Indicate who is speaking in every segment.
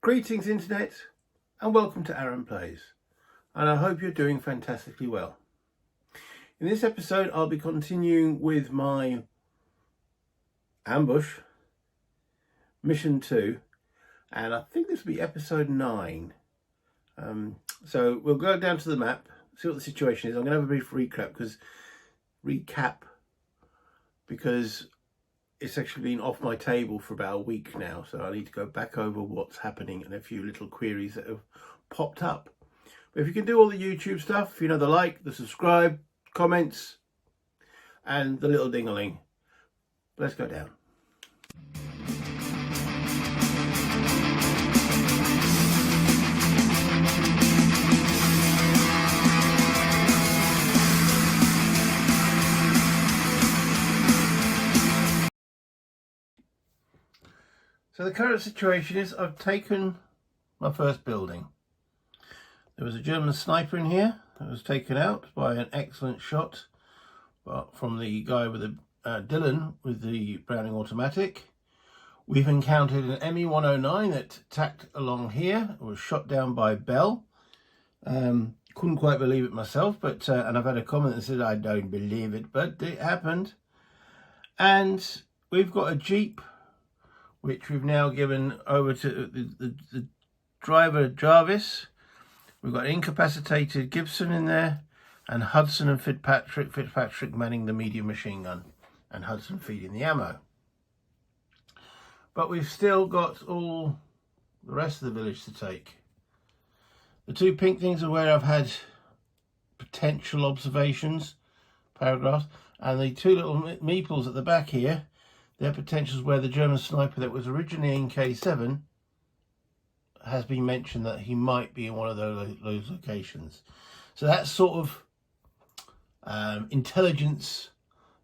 Speaker 1: Greetings Internet and welcome to Aaron Plays, and I hope you're doing fantastically well. In this episode I'll be continuing with my ambush mission 2, and I think this will be episode 9. So we'll go down to the map, see what the situation is. I'm going to have a brief recap because it's actually been off my table for about a week now, so I need to go back over what's happening and a few little queries that have popped up. But if you can do all the YouTube stuff, you know, the like, the subscribe, comments, and the little ding-a-ling. Let's go down. So the current situation is I've taken my first building. There was a German sniper in here that was taken out by an excellent shot from the guy with the Dylan with the Browning automatic. We've encountered an ME-109 that tacked along here. It was shot down by Bell. Couldn't quite believe it myself, but and I've had a comment that said I don't believe it, but it happened. And we've got a Jeep which we've now given over to the driver, Jarvis. We've got incapacitated Gibson in there, and Hudson and Fitzpatrick manning the medium machine gun, and Hudson feeding the ammo. But we've still got all the rest of the village to take. The two pink things are where I've had potential observations, paragraphs, and the two little meeples at the back here, their potentials where the German sniper that was originally in K7 has been mentioned that he might be in one of those locations. So that's sort of intelligence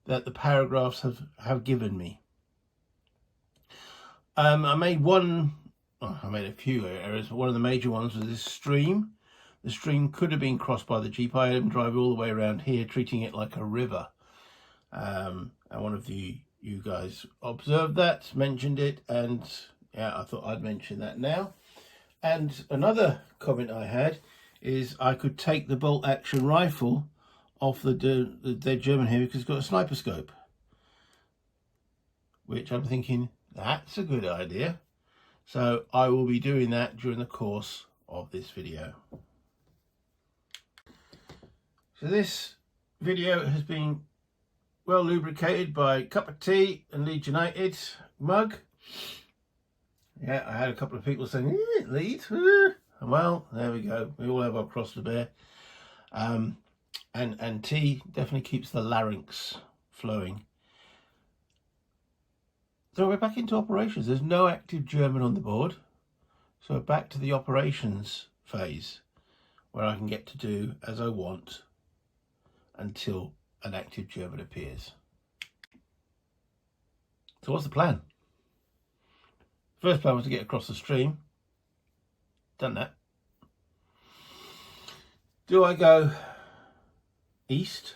Speaker 1: that the paragraphs have given me. I made a few errors, but one of the major ones was this stream. The stream could have been crossed by the Jeep. I had him drive all the way around here, treating it like a river. And one of you guys observed that, mentioned it, and yeah, I thought I'd mention that now. And another comment I had is I could take the bolt action rifle off the dead German here because it's got a sniper scope, which I'm thinking that's a good idea. So I will be doing that during the course of this video. So this video has been well lubricated by cup of tea and Leeds United mug. Yeah, I had a couple of people saying, Leeds? Well, there we go. We all have our cross to bear. And tea definitely keeps the larynx flowing. So we're back into operations. There's no active German on the board. So back to the operations phase where I can get to do as I want until an active German appears. So what's the plan? First plan was to get across the stream. Done that. Do I go east?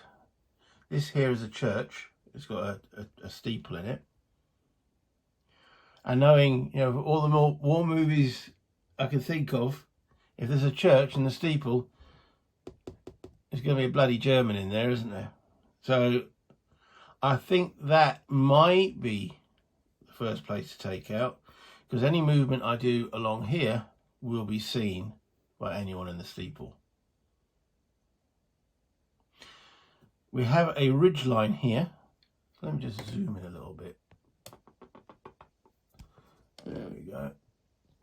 Speaker 1: This here is a church. It's got a steeple in it. And knowing, you know, all the more war movies I can think of, if there's a church in the steeple, there's going to be a bloody German in there, isn't there? So I think that might be the first place to take out, because any movement I do along here will be seen by anyone in the steeple. We have a ridge line here. So let me just zoom in a little bit. There we go.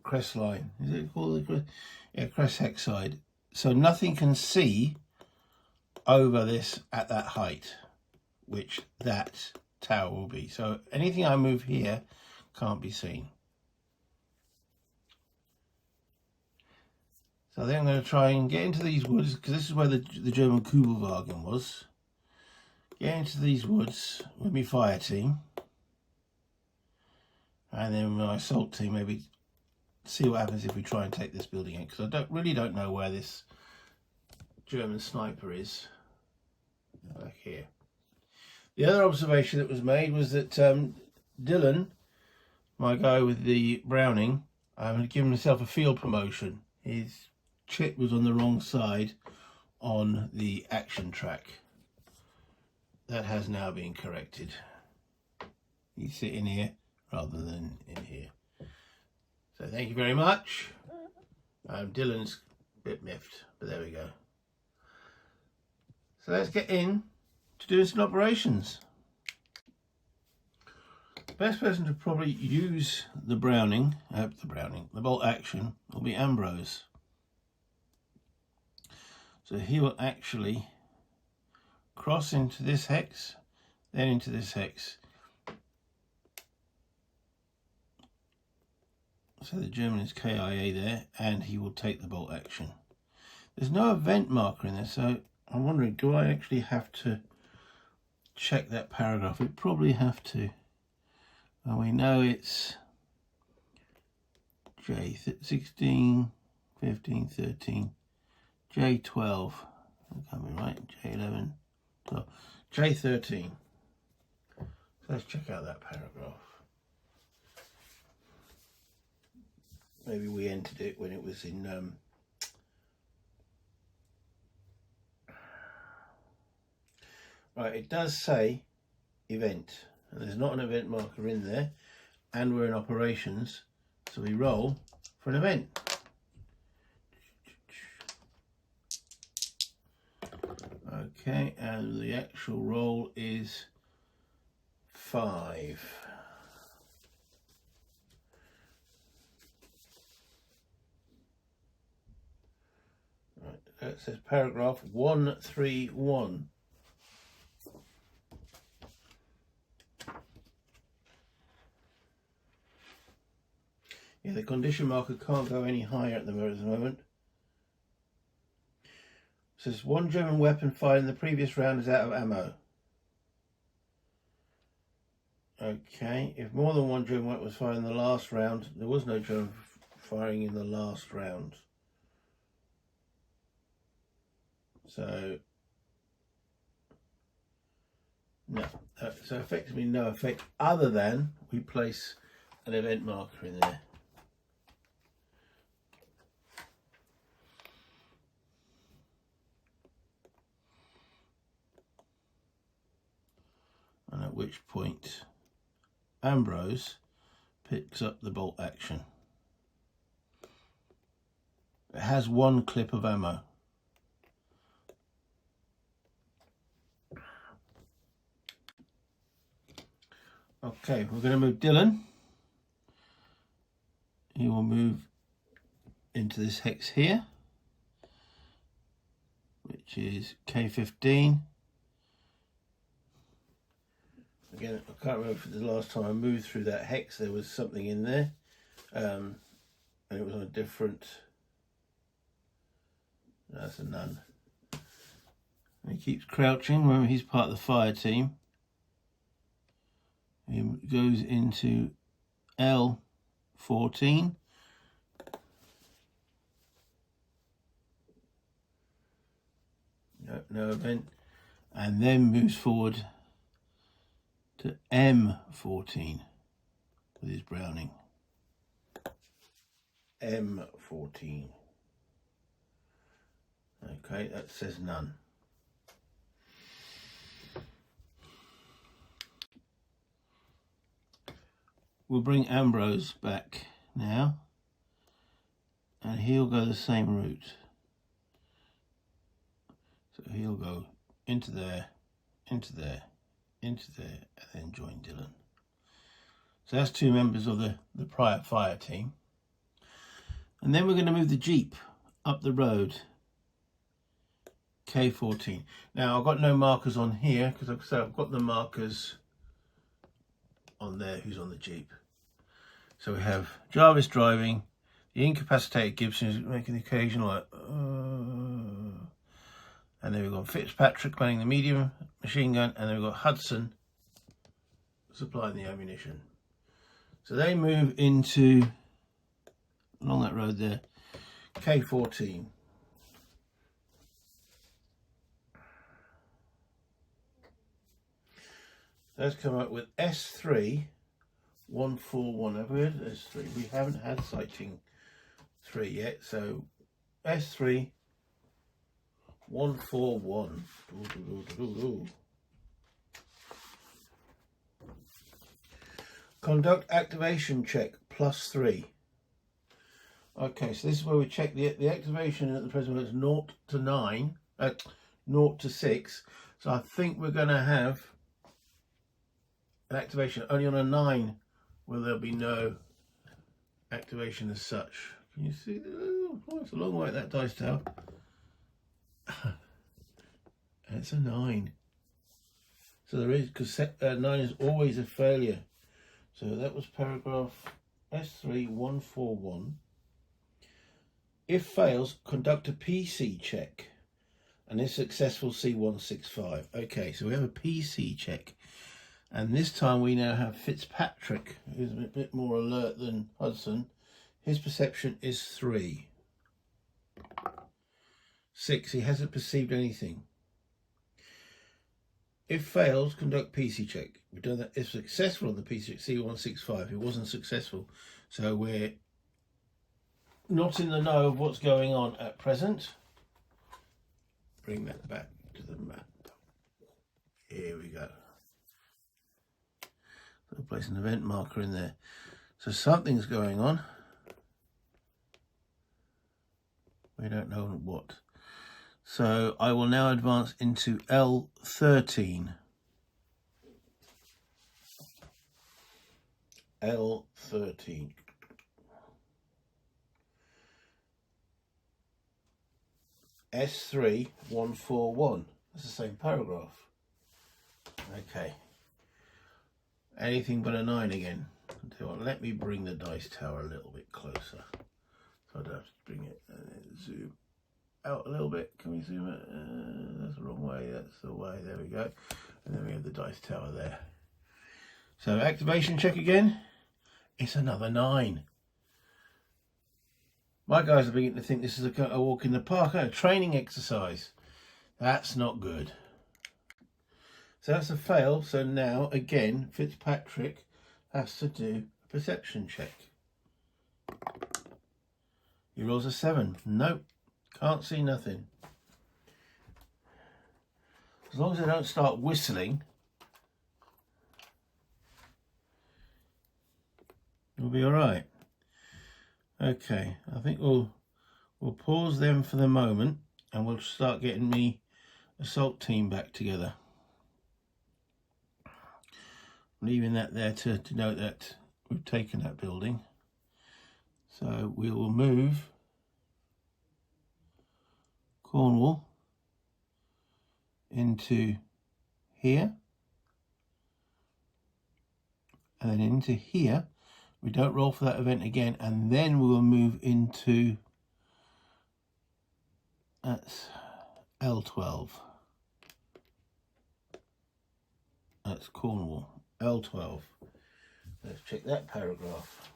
Speaker 1: Crest line. Is it called the crest? Yeah, crest hex side. So nothing can see over this at that height, which that tower will be. So anything I move here can't be seen. So I think I'm going to try and get into these woods, because this is where the German Kubelwagen was. Get into these woods with my fire team, and then my assault team, maybe see what happens if we try and take this building in, because I really don't know where this German sniper is. Back here. The other observation that was made was that Dylan, my guy with the Browning, I'm going to give himself a field promotion. His chit was on the wrong side on the action track. That has now been corrected. He's sitting here rather than in here. So thank you very much. Dylan's a bit miffed, but there we go. So let's get in to doing some operations. The best person to probably use the bolt action will be Ambrose. So he will actually cross into this hex, then into this hex. So the German is KIA there, and he will take the bolt action. There's no event marker in there, so I'm wondering, do I actually have to check that paragraph? We probably have to. Well, we know it's J16, 15, 13, J12. That can't be right. J11, 12, J13. So let's check out that paragraph. Maybe we entered it when it was in right, it does say event, and there's not an event marker in there, and we're in operations, so we roll for an event. Okay, and the actual roll is 5. Right, that says paragraph 131. Yeah, the condition marker can't go any higher at the moment. It says 1 German weapon fired in the previous round is out of ammo. Okay, if more than 1 German weapon was fired in the last round, there was no German firing in the last round. So, no. So effectively no effect other than we place an event marker in there. And at which point Ambrose picks up the bolt action. It has 1 clip of ammo. Okay, we're going to move Dylan. He will move into this hex here, which is K15. Again, I can't remember if the last time I moved through that hex there was something in there, and it was on a different. That's a none. And he keeps crouching. Remember, he's part of the fire team. He goes into L14. No event, and then moves forward to M14 with his Browning. M14. Okay, that says none. We'll bring Ambrose back now, and he'll go the same route. So he'll go into there, into there, into there, and then join Dylan. So that's 2 members of the prior fire team. And then we're going to move the Jeep up the road, K14. Now I've got no markers on here because I've got the markers on there who's on the Jeep. So we have Jarvis driving, the incapacitated Gibson is making the occasional like, and then we've got Fitzpatrick manning the medium machine gun, and then we've got Hudson supplying the ammunition. So they move into, along that road there, K14. Let's come up with S3 141. Have we had S3? We haven't had sighting 3 yet, so S3 141. Conduct activation check +3. Okay, so this is where we check the activation at the present is 0 to 9, 0 to 6. So I think we're going to have an activation only on a 9, where there'll be no activation as such. Can you see? Oh, it's a long way at that dice tower. It's a 9. So there is, because 9 is always a failure. So that was paragraph S3 141. If fails, conduct a PC check. And if successful, C165. Okay, so we have a PC check. And this time we now have Fitzpatrick, who's a bit more alert than Hudson. His perception is 3. 6, he hasn't perceived anything. If fails, conduct PC check. We've done that. If successful on the PC check, C165. It wasn't successful. So we're not in the know of what's going on at present. Bring that back to the map. Here we go. So place an event marker in there. So something's going on. We don't know what. So I will now advance into L13. L13. S3 141. That's the same paragraph. Okay. Anything but a 9 again. Let me bring the dice tower a little bit closer. So I'd have to bring it and then zoom out a little bit. Can we zoom it? That's the wrong way. That's the way. There we go. And then we have the dice tower there. So activation check again. It's another 9. My guys are beginning to think this is a walk in the park, a training exercise. That's not good. So that's a fail. So now, again, Fitzpatrick has to do a perception check. He rolls a 7. Nope. Can't see nothing. As long as they don't start whistling, we'll be all right. Okay, I think we'll pause them for the moment, and we'll start getting the assault team back together. Leaving that there to denote that we've taken that building. So we will move Cornwall into here, and then into here. We don't roll for that event again, and then we will move into, that's L12. That's Cornwall, L12. Let's check that paragraph.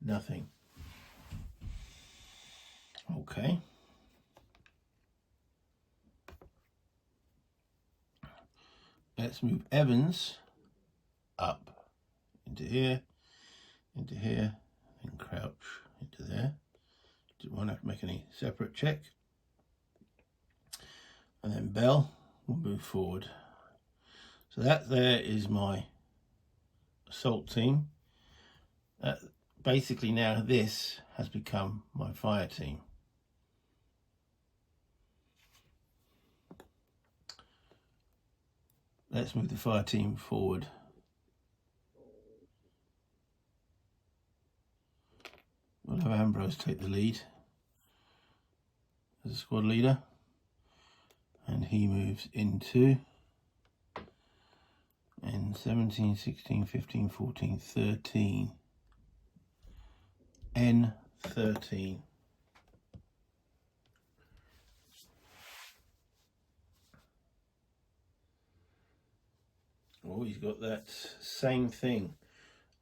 Speaker 1: Nothing. Okay. Let's move Evans up into here, and crouch into there. Won't have to make any separate check. And then Bell will move forward. So that there is my assault team. Basically now this has become my fire team. Let's move the fire team forward. We'll have Ambrose take the lead as a squad leader, and he moves into N17, 16, 15, 14, 13. N13. Oh, he's got that same thing.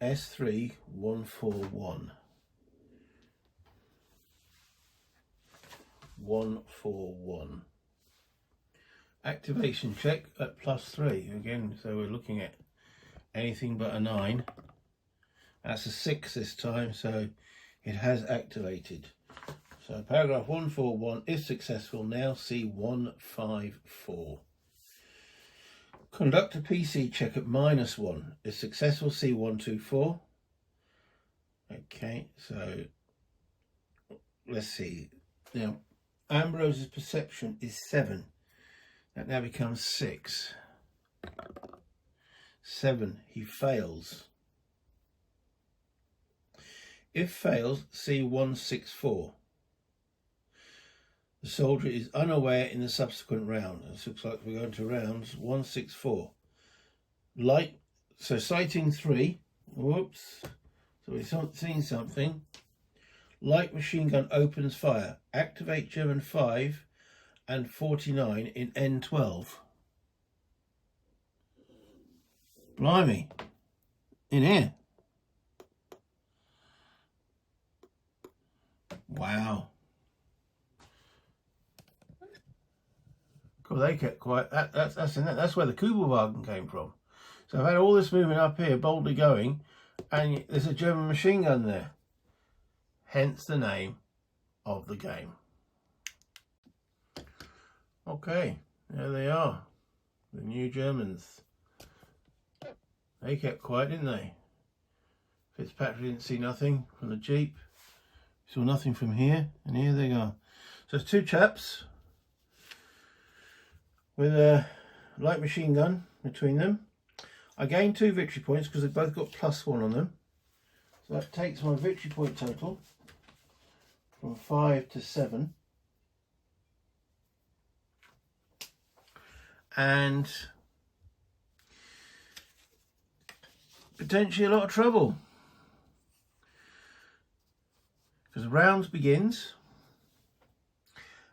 Speaker 1: S3 141. 141. Activation check at +3 again, so we're looking at anything but a 9. That's a 6 this time, so it has activated. So paragraph 141 is successful. Now see 154. Conduct a PC check at -1 is successful. See 124. Okay, so let's see. Now Ambrose's perception is 7. That now becomes 6. 7. He fails. If fails, see 164. The soldier is unaware in the subsequent round. This looks like we're going to rounds 164. Light, so sighting 3. Whoops. So we've seen something. Light machine gun opens fire. Activate German 5 and 49 in N12. Blimey. In here. Wow. Cool, they kept quiet. That's where the Kubelwagen came from. So I've had all this movement up here, boldly going, and there's a German machine gun there. Hence the name of the game. Okay, there they are. The new Germans. They kept quiet, didn't they? Fitzpatrick didn't see nothing from the Jeep. Saw nothing from here, and here they go. So it's two chaps with a light machine gun between them. I gained 2 victory points because they've both got +1 on them. So that takes my victory point total from 5 to 7. And potentially a lot of trouble. Because rounds begins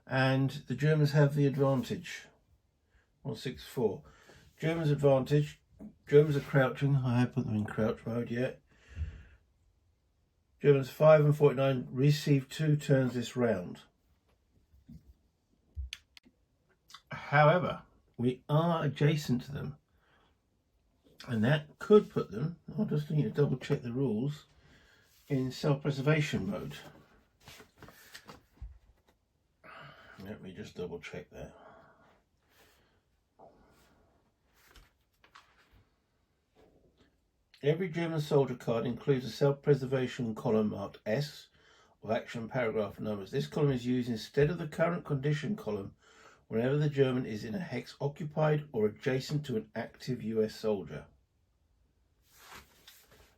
Speaker 1: and the Germans have the advantage. 164. Germans advantage. Germans are crouching. I have put them in crouch mode yet. Germans 5 and 49 receive 2 turns this round. However, we are adjacent to them, and that could put them, I'll just need to double check the rules, in self-preservation mode. Let me just double check that. Every German soldier card includes a self-preservation column marked S of action paragraph numbers. This column is used instead of the current condition column whenever the German is in a hex occupied or adjacent to an active US soldier.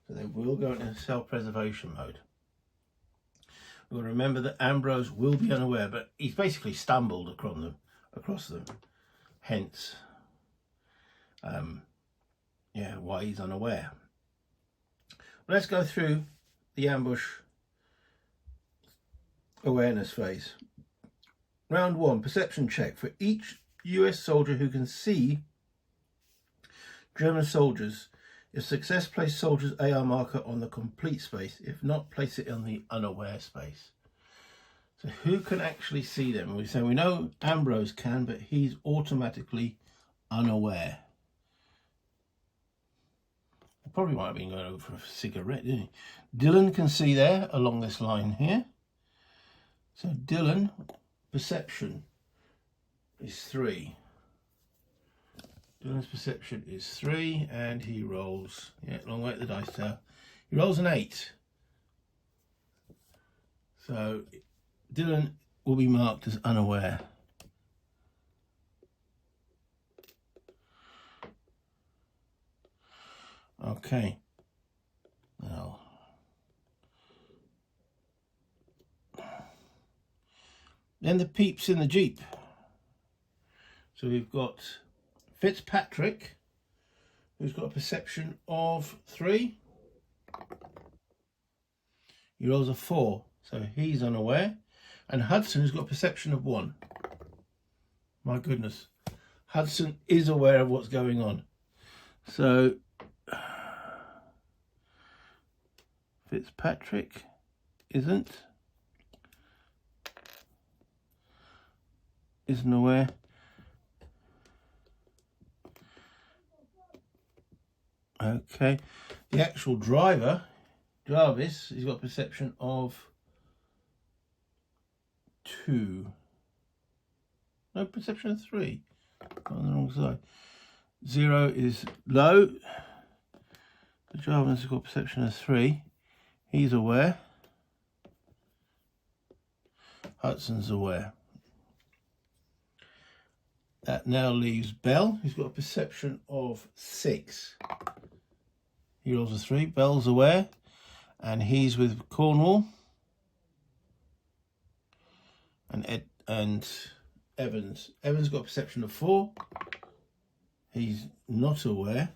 Speaker 1: So they will go into self-preservation mode. We'll remember that Ambrose will be unaware, but he's basically stumbled across them. Hence, why he's unaware. Let's go through the ambush awareness phase. Round 1, perception check. For each US soldier who can see German soldiers, if success, place soldier's AR marker on the complete space. If not, place it on the unaware space. So who can actually see them? We know Ambrose can, but he's automatically unaware. He probably might have been going over for a cigarette, didn't he? Dylan can see there along this line here. So Dylan, perception is 3. Dylan's perception is 3, and he rolls, long way at the dice tower. He rolls an 8. So Dylan will be marked as unaware. Okay. Now, then the peeps in the Jeep. So we've got Fitzpatrick, who's got a perception of 3. He rolls a 4, so he's unaware. And Hudson has got a perception of 1. My goodness. Hudson is aware of what's going on. So Fitzpatrick isn't. isn't aware. Okay, the actual driver, Jarvis, he's got perception of 2. No, perception of 3. On the wrong side. 0 is low. The Jarvis has got perception of 3. He's aware. Hudson's aware. That now leaves Bell, who's got a perception of 6. He rolls a 3. Bell's aware, and he's with Cornwall. And Evans. Evans got a perception of 4. He's not aware.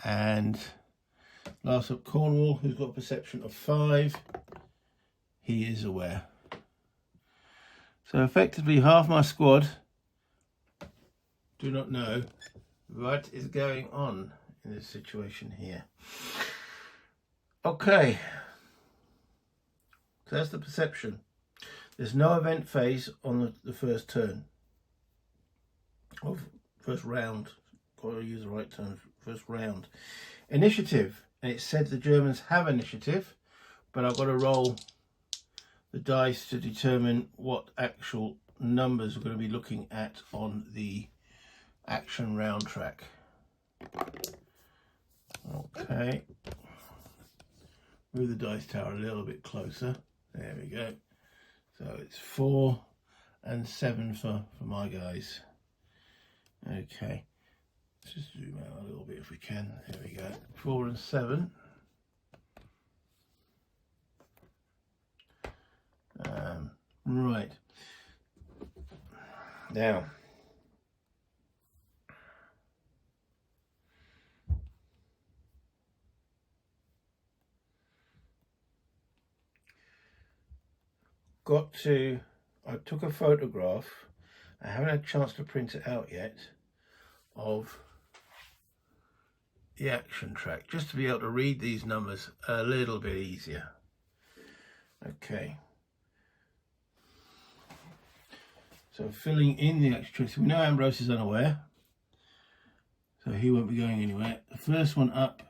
Speaker 1: And last up, Cornwall, who's got a perception of 5. He is aware. So effectively half my squad do not know what is going on in this situation here. Okay, so that's the perception. There's no event phase on the first turn of first round. Got to use the right term. First round. Initiative, and it said the Germans have initiative, but I've got to roll the dice to determine what actual numbers we're going to be looking at on the action round track. Okay. Move the dice tower a little bit closer. There we go. So it's 4 and 7 for my guys. Okay. Let's just zoom out a little bit if we can. There we go. 4 and 7. Right. Now. I took a photograph, I haven't had a chance to print it out yet, of the action track, just to be able to read these numbers a little bit easier. Okay. So filling in the action track, so we know Ambrose is unaware, so he won't be going anywhere. The first one up,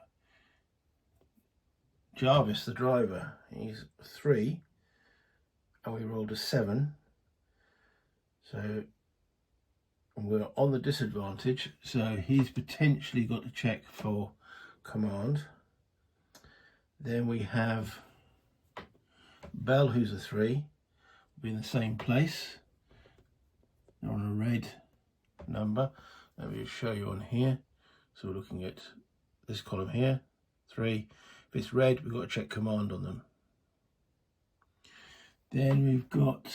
Speaker 1: Jarvis, the driver, he's 3. And we rolled a 7, so we're on the disadvantage, so he's potentially got to check for command. Then we have Bell, who's a 3, will be in the same place. They're on a red number. Let me just show you on here. So we're looking at this column here, 3. If it's red, we've got to check command on them. Then we've got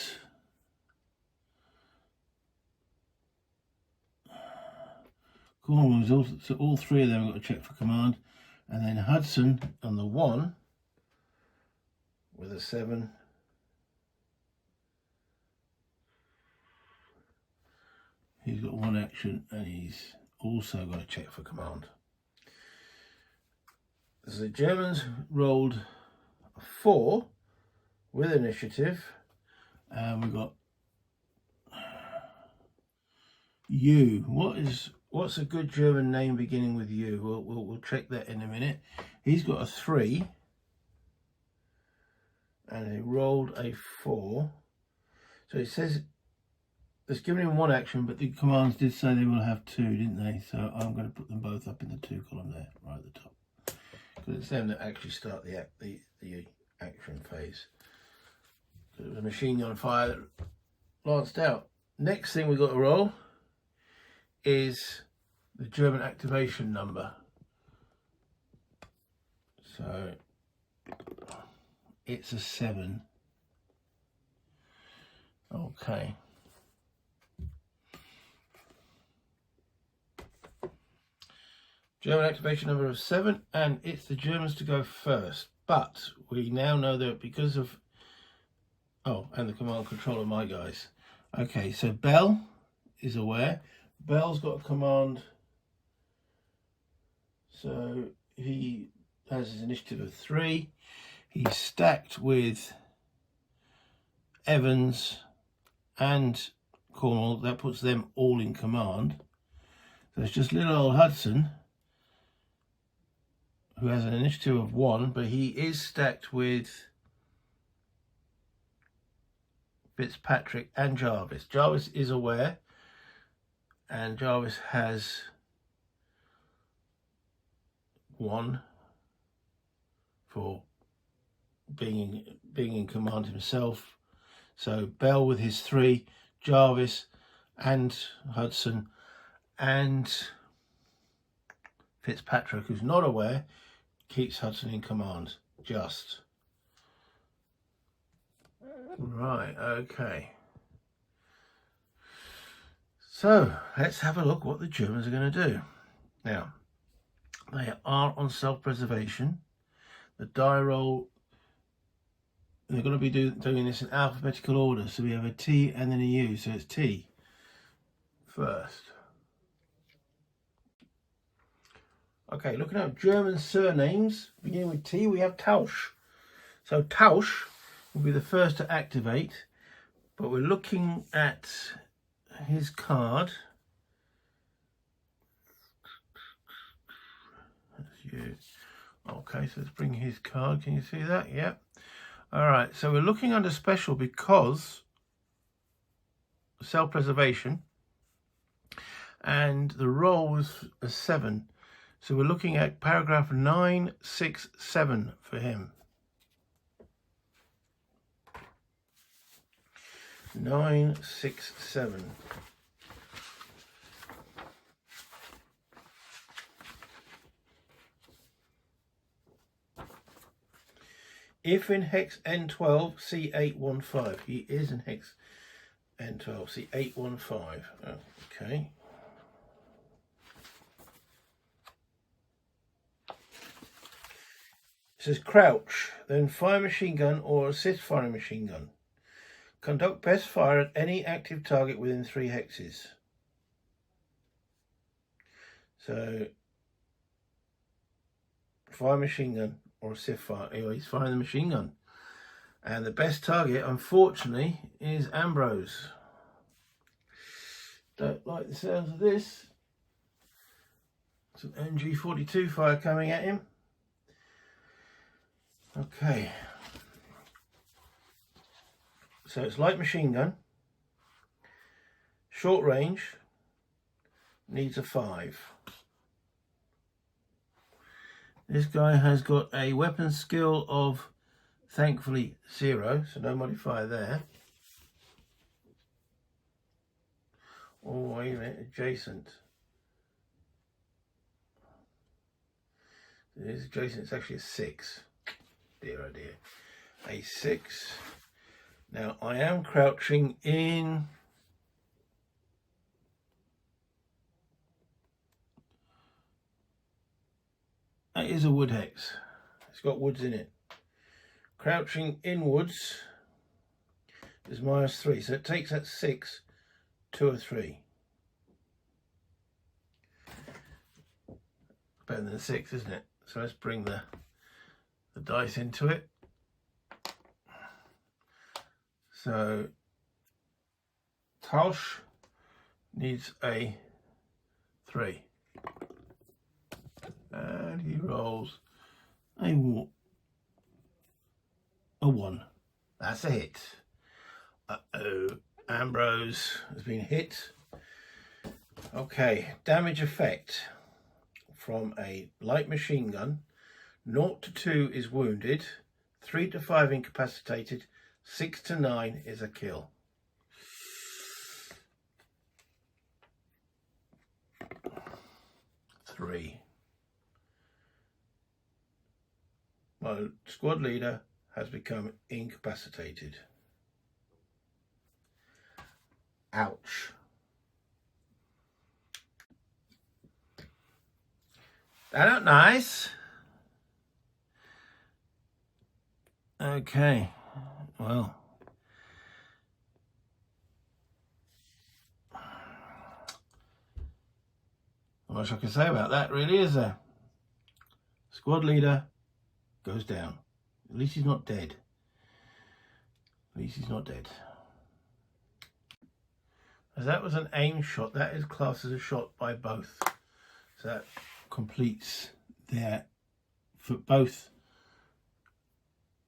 Speaker 1: Cornwall, also, so all 3 of them have got to check for command. And then Hudson on the 1 with a 7. He's got 1 action and he's also got to check for command. So the Germans rolled a 4 with initiative, and we've got U. What's a good German name beginning with U? We'll check that in a minute. He's got a 3, and he rolled a 4. So it says it's given him 1 action, but the commands did say they will have 2, didn't they? So I'm going to put them both up in the 2 column there, right at the top, because it's them that actually start the action phase. It was a machine gun fire that lanced out. Next thing we've got to roll is the German activation number. So it's a 7. Okay. German activation number of 7, and it's the Germans to go first. But we now know that because of and the command control of my guys. Okay, so Bell is aware. Bell's got a command, so he has his initiative of 3. He's stacked with Evans and Cornwall. That puts them all in command. So it's just little old Hudson, who has an initiative of 1, but he is stacked with Fitzpatrick and Jarvis. Jarvis is aware, and Jarvis has 1 for being in command himself. So Bell with his 3, Jarvis and Hudson, and Fitzpatrick, who's not aware, keeps Hudson in command. Just. Right, okay. So let's have a look what the Germans are going to do. Now, they are on self-preservation. The die roll, they're going to be doing this in alphabetical order. So we have a T and then a U. So it's T first. Okay, looking at German surnames, beginning with T, we have Tausch. So Tausch will be the first to activate, but we're looking at his card. That's you. Okay, so let's bring his card. Can you see that? Yep. All right, so we're looking under special because self-preservation, and the roll was a 7. So we're looking at paragraph 967 for him. 967. If in hex N12, C815. He is in hex N12, C815. Okay. It says crouch, then fire machine gun or assist firing machine gun. Conduct best fire at any active target within 3 hexes. So, fire machine gun or assist fire. Anyway, he's firing the machine gun. And the best target, unfortunately, is Ambrose. Don't like the sounds of this. Some MG42 fire coming at him. Okay. So it's light machine gun. Short range. Needs a 5. This guy has got a weapon skill of, thankfully, 0. So no modifier there. Oh, wait a minute. Adjacent. It is adjacent. It's actually a 6. Dear oh dear. A 6. Now I am crouching in it is a wood hex. It's got woods in it. Crouching inwards is -3, so it takes that 6 to a 3. Better than a 6, isn't it? So let's bring the dice into it. So Tausch needs a 3. And he rolls a 1. That's a hit. Uh-oh. Ambrose has been hit. Okay, damage effect from a light machine gun. 0 to 2 is wounded. 3 to 5 incapacitated. 6 to 9 is a kill. Three. My squad leader has become incapacitated. Ouch. That not nice. Okay. Well, not much I can say about that, really, is there? Squad leader goes down. At least he's not dead. At least he's not dead. As that was an aim shot, that is classed as a shot by both. So that completes their, for both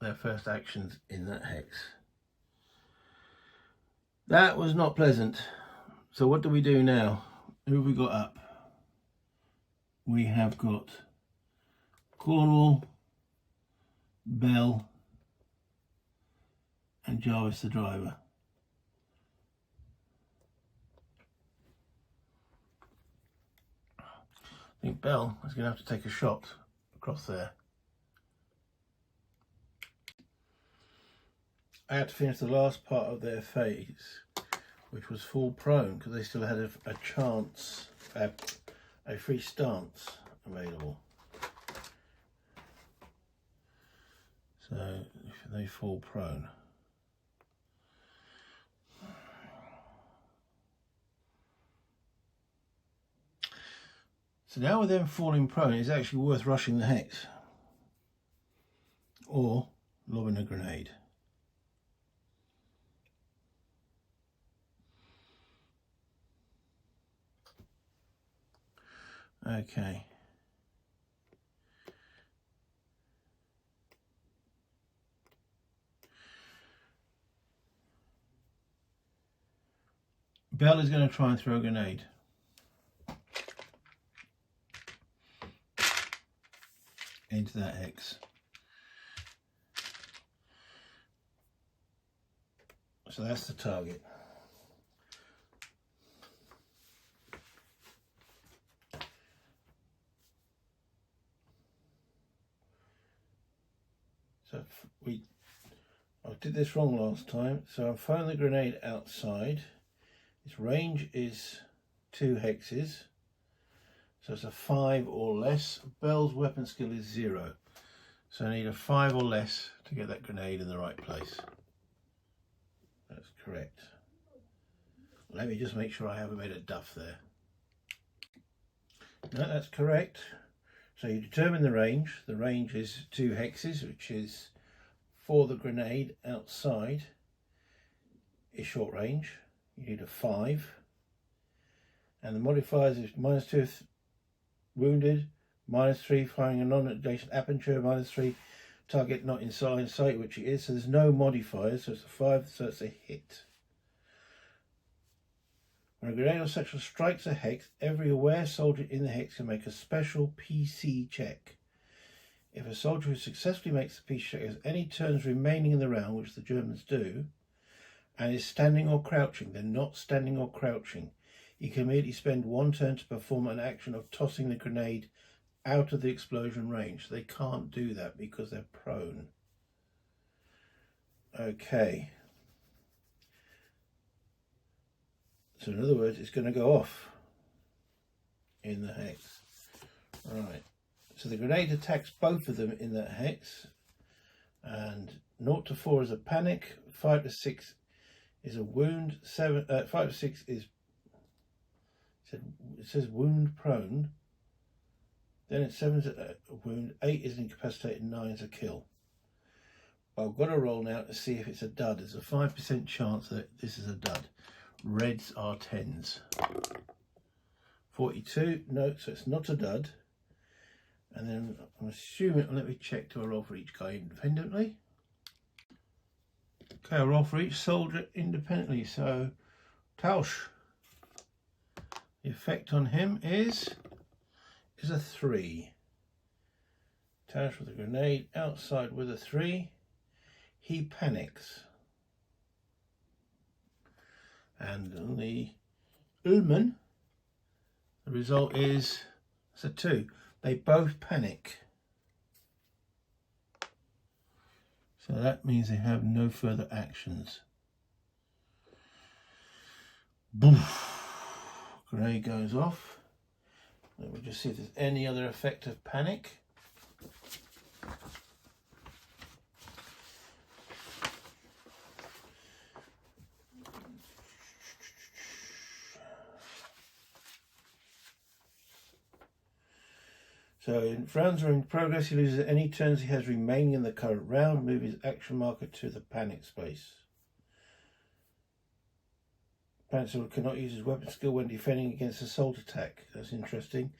Speaker 1: their first actions in that hex. That was not pleasant. So what do we do now? Who have we got up? We have got Cornwall, Bell, and Jarvis the driver. I think Bell is going to have to take a shot across there. I had to finish the last part of their phase, which was full prone, because they still had a chance, a free stance available. So if they fall prone. So now with them falling prone, it's actually worth rushing the hex or lobbing a grenade. Okay. Bell is going to try and throw a grenade. Into that hex. So that's the target. So I did this wrong last time, so I'm firing the grenade outside. Its range is 2 hexes, so it's a 5 or less. Bell's weapon skill is 0, so I need a 5 or less to get that grenade in the right place. That's correct. Let me just make sure I haven't made a duff there. No, that's correct. So you determine the range. The range is 2 hexes, which is for the grenade outside is short range. You need a 5. And the modifiers is -2 if wounded, -3 firing a non-adjacent aperture, -3 target not inside sight, which it is. So there's no modifiers, so it's a 5, so it's a hit. When a grenade or satchel strikes a hex, every aware soldier in the hex can make a special PC check. If a soldier who successfully makes the PC check has any turns remaining in the round, which the Germans do, and is standing or crouching, they're not standing or crouching, he can immediately spend 1 turn to perform an action of tossing the grenade out of the explosion range. They can't do that because they're prone. Okay. So in other words, it's going to go off in the hex. Right. So the grenade attacks both of them in that hex. And 0 to 4 is a panic. 5 to 6 is a wound. 5 to 6 is, it says wound prone. Then it's 7 is a wound. 8 is incapacitated. 9 is a kill. I've got to roll now to see if it's a dud. There's a 5% chance that this is a dud. Reds are 10s. 42, no, so it's not a dud. And then I'm assuming, let me check, do I roll for each guy independently? Okay, I roll for each soldier independently. So, Tausch, the effect on him is a 3. Tausch with a grenade outside with a 3. He panics. And on the Ullman, the result is it's a 2. They both panic. So that means they have no further actions. Boof. Grenade goes off. Let me just see if there's any other effect of panic. So rounds are in progress. He loses any turns he has remaining in the current round. Move his action marker to the panic space. Panic soldier cannot use his weapon skill when defending against assault attack. That's interesting.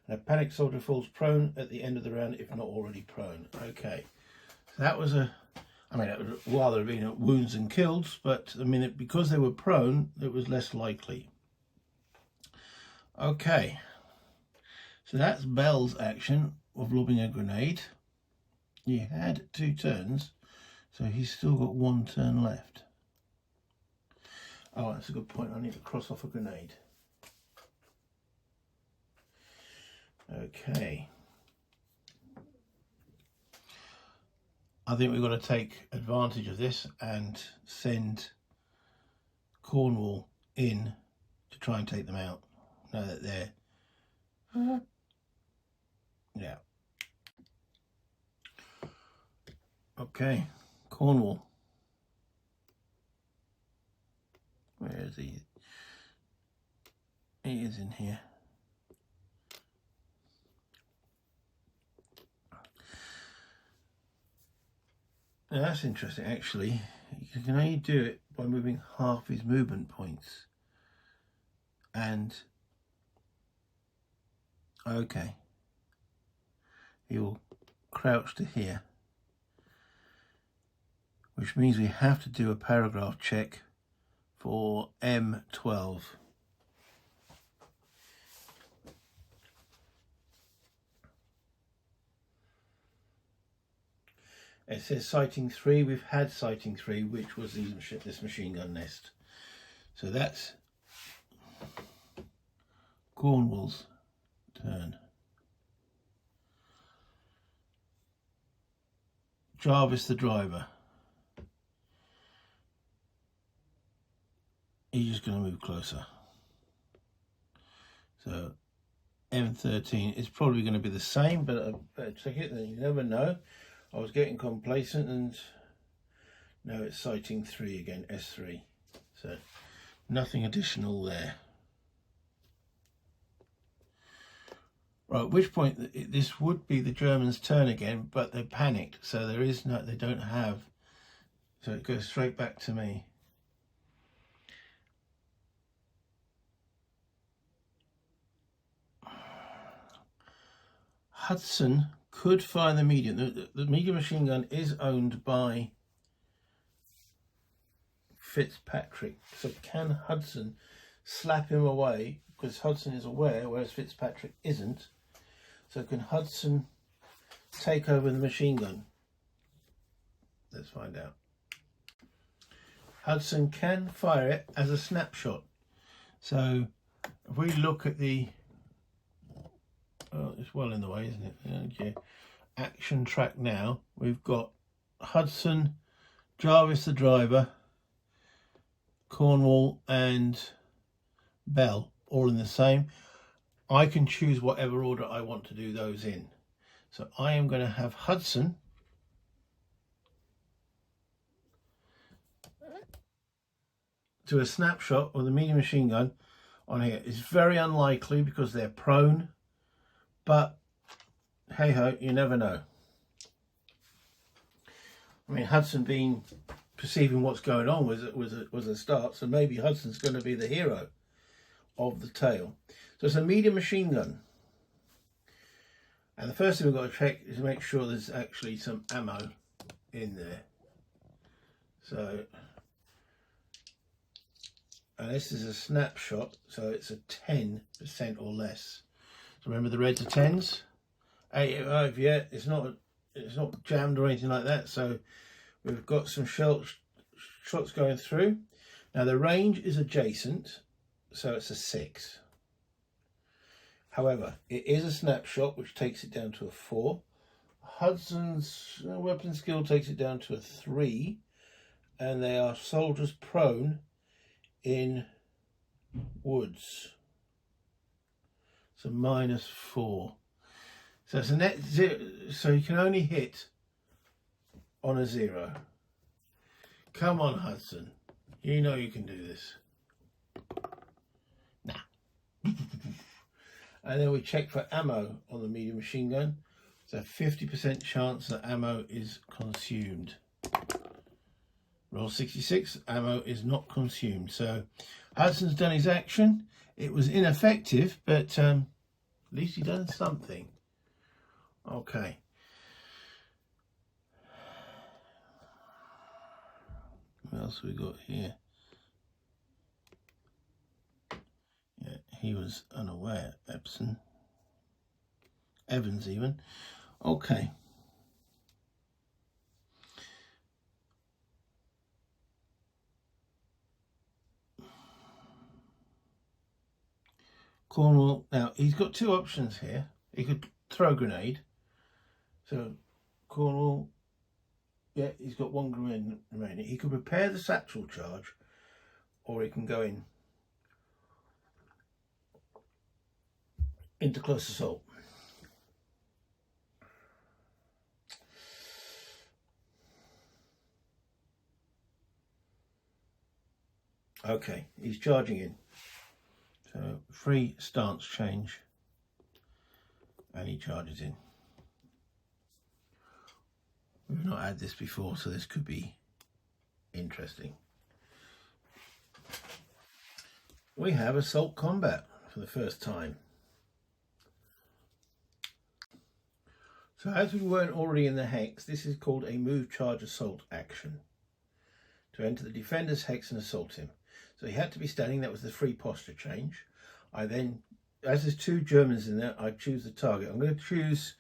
Speaker 1: And a panic soldier falls prone at the end of the round if not already prone. Okay. So that was a... I mean, it would rather have been wounds and kills, but I mean, because they were prone, it was less likely. Okay. So that's Bell's action of lobbing a grenade. He had 2 turns, so he's still got 1 turn left. Oh, that's a good point. I need to cross off a grenade. Okay. I think we've got to take advantage of this and send Cornwall in to try and take them out. Know that they're... Yeah. Okay, Cornwall. Where is he? He is in here. Now that's interesting, actually. You can only do it by moving half his movement points. And... okay. He'll crouch to here. Which means we have to do a paragraph check for M12. It says sighting 3. We've had sighting 3, which was this machine gun nest. So that's Cornwall's turn. Jarvis the driver. He's just going to move closer. So M13 is probably going to be the same, but I better check it. You never know. I was getting complacent, and now it's sighting 3 again, S3. So nothing additional there. Right, at which point this would be the Germans' turn again, but they're panicked, so there is no, they don't have. So it goes straight back to me. Hudson could fire the medium. The medium machine gun is owned by Fitzpatrick. So can Hudson slap him away? Because Hudson is aware, whereas Fitzpatrick isn't. So can Hudson take over the machine gun? Let's find out. Hudson can fire it as a snapshot. So if we look at the... oh, it's well in the way, isn't it? Okay. Action track now. We've got Hudson, Jarvis the driver, Cornwall and Bell all in the same. I can choose whatever order I want to do those in. So I am going to have Hudson do a snapshot with a medium machine gun on here. It's very unlikely because they're prone, but hey ho, you never know. I mean, Hudson being perceiving what's going on was a start, so maybe Hudson's going to be the hero of the tale. So it's a medium machine gun, and the first thing we've got to check is to make sure there's actually some ammo in there. So, and this is a snapshot, so it's a 10% or less. So remember, the reds are 10s. 85, yeah, it's not jammed or anything like that. So we've got some shots going through. Now the range is adjacent, so it's a 6. However, it is a snapshot, which takes it down to a 4. Hudson's weapon skill takes it down to a 3, and they are soldiers prone in woods. So -4. So it's a net 0, so you can only hit on a 0. Come on, Hudson. You know you can do this. Nah. And then we check for ammo on the medium machine gun. So 50% chance that ammo is consumed. Roll 66, ammo is not consumed. So Hudson's done his action. It was ineffective, but at least he done something. Okay. What else we got here? Yeah, he was unaware, Evans even. Okay. Cornwall, now he's got two options here. He could throw a grenade. So Cornwall, yeah, he's got one grenade remaining. He could prepare the satchel charge, or he can go into close assault. Okay, he's charging in. So free stance change, and he charges in. We've not had this before, so this could be interesting. We have assault combat for the first time. So as we weren't already in the hex, this is called a move charge assault action. To enter the defender's hex and assault him. So he had to be standing, that was the free posture change. I then, as there's two Germans in there, I choose the target. I'm going to choose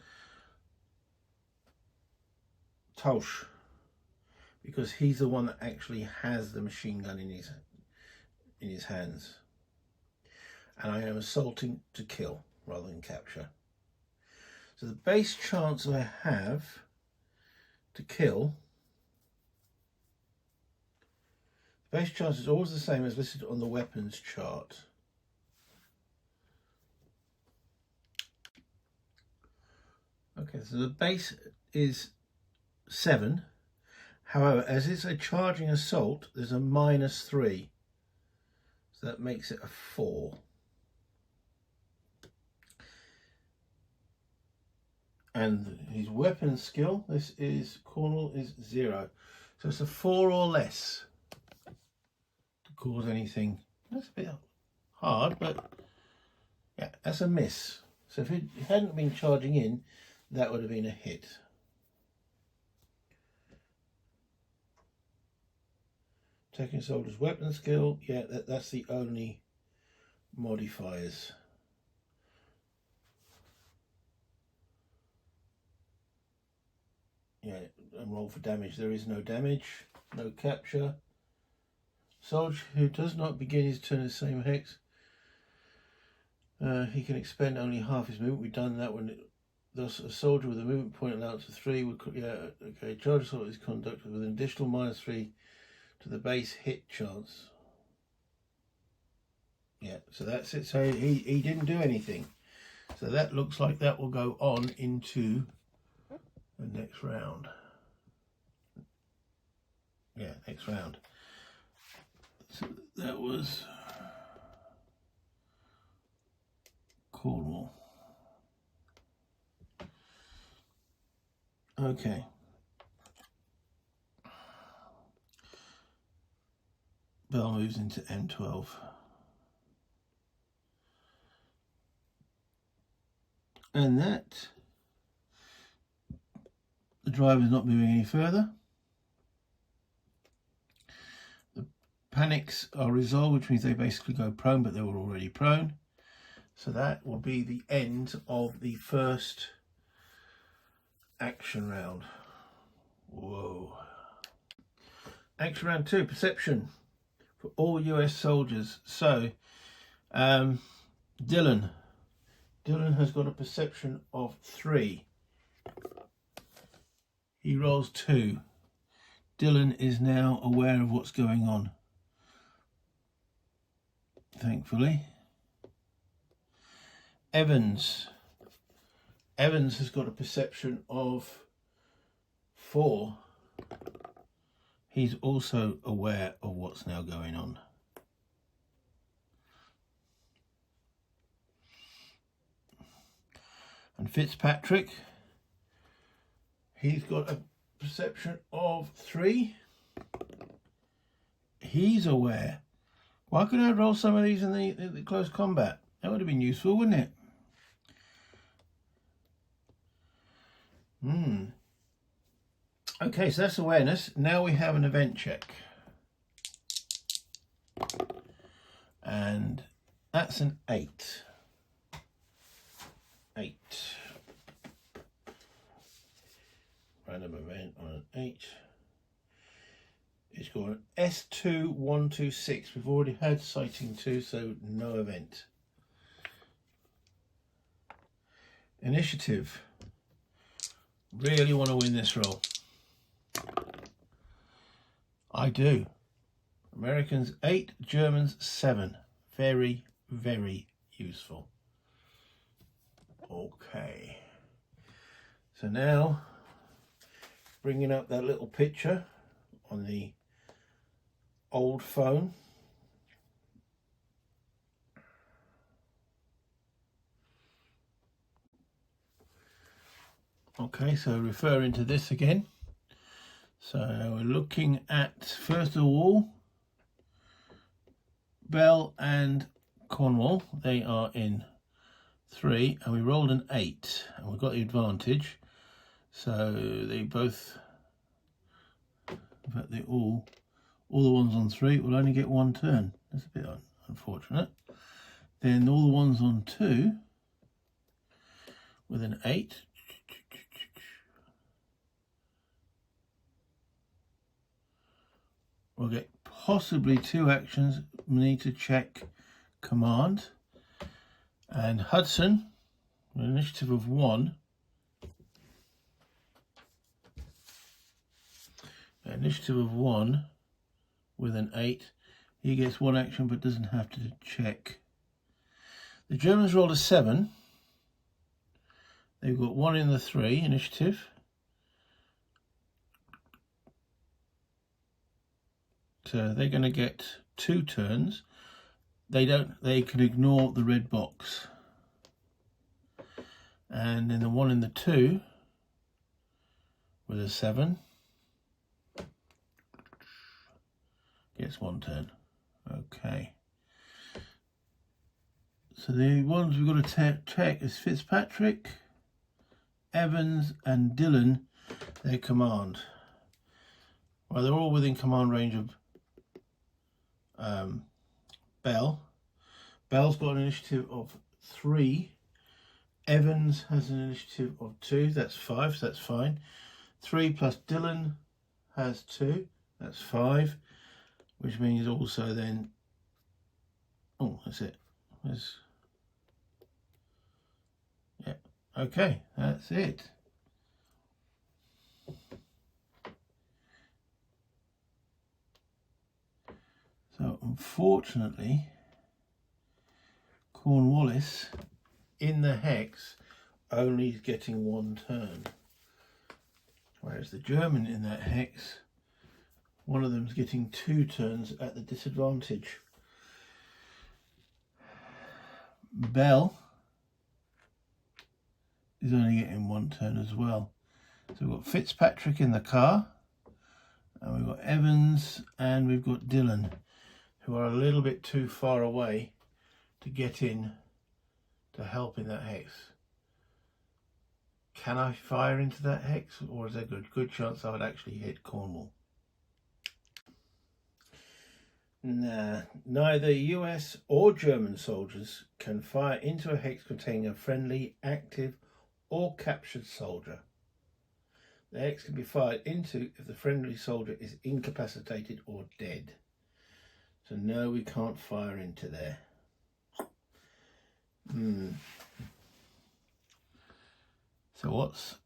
Speaker 1: Tausch, because he's the one that actually has the machine gun in his hands. And I am assaulting to kill rather than capture. So the base chance I have to kill, the base chance is always the same as listed on the weapons chart. Okay, so the base is 7. However, as it's a charging assault, there's a -3. So that makes it a 4. And his weapon skill, this is Cornwall, is 0. So it's a 4 or less to cause anything. That's a bit hard, but yeah, that's a miss. So if it hadn't been charging in, that would have been a hit. Attacking soldier's weapon skill, yeah, that's the only modifiers. Yeah, and roll for damage. There is no damage, no capture. Soldier who does not begin his turn in the same hex, he can expend only half his movement. We've done that one. Thus, a soldier with a movement point allowance of 3 would, yeah, okay. Charge assault is conducted with an additional -3 to the base hit chance. Yeah, so that's it. So he didn't do anything. So that looks like that will go on into the next round. Yeah, next round. So that was Cornwall. Okay. Bell moves into M12. And that, the driver's not moving any further. The panics are resolved, which means they basically go prone, but they were already prone. So that will be the end of the first action round. Whoa. Action round 2, perception for all US soldiers. So Dylan has got a perception of 3. He rolls 2. Dylan is now aware of what's going on, thankfully. Evans has got a perception of 4. He's also aware of what's now going on. And Fitzpatrick, he's got a perception of 3. He's aware. Why couldn't I roll some of these in the close combat? That would have been useful, wouldn't it? Okay, so that's awareness. Now we have an event check. And that's an 8. 8. Random event on an 8. It's got an S2126. We've already had sighting 2, so no event. Initiative. Really want to win this roll. I do. Americans 8, Germans 7. Very, very useful. Okay. So now, bringing up that little picture on the old phone. Okay, so referring to this again. So we're looking at, first of all, Bell and Cornwall. They are in 3, and we rolled an 8, and we got the advantage. So they both, in fact, they all the ones on 3 will only get 1 turn. That's a bit unfortunate. Then all the ones on 2 with an 8. We'll get possibly 2 actions. We need to check command. And Hudson, with an initiative of 1. Initiative of 1 with an 8. He gets 1 action but doesn't have to check. The Germans rolled a 7. They've got 1 in the 3 initiative. So they're going to get 2 turns. They can ignore the red box. And then the 1 in the 2 with a 7 gets 1 turn. Okay. So the ones we've got to check is Fitzpatrick, Evans and Dylan, their command. Well, they're all within command range of Bell. Bell's got an initiative of 3. Evans has an initiative of 2. That's 5, so that's fine. 3 plus Dylan has 2. That's 5. Which means also then, oh, that's it. Yeah, okay, that's it. So unfortunately, Cornwallis in the hex only is getting 1 turn. Whereas the German in that hex, one of them's getting 2 turns at the disadvantage. Bell is only getting 1 turn as well. So we've got Fitzpatrick in the car, and we've got Evans, and we've got Dylan, who are a little bit too far away to get in to help in that hex. Can I fire into that hex, or is there a good chance I would actually hit Cornwall? Nah, neither US or German soldiers can fire into a hex containing a friendly, active or captured soldier. The hex can be fired into if the friendly soldier is incapacitated or dead. So no, we can't fire into there. So what's...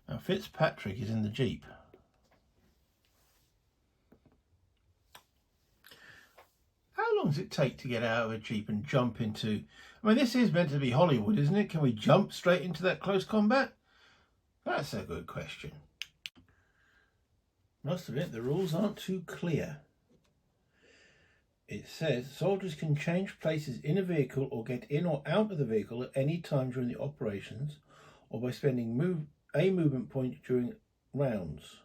Speaker 1: Now Fitzpatrick is in the Jeep. How long does it take to get out of a Jeep and jump into... I mean, this is meant to be Hollywood, isn't it? Can we jump straight into that close combat? That's a good question. Must admit, the rules aren't too clear. it says soldiers can change places in a vehicle or get in or out of the vehicle at any time during the operations or by spending a movement point during rounds.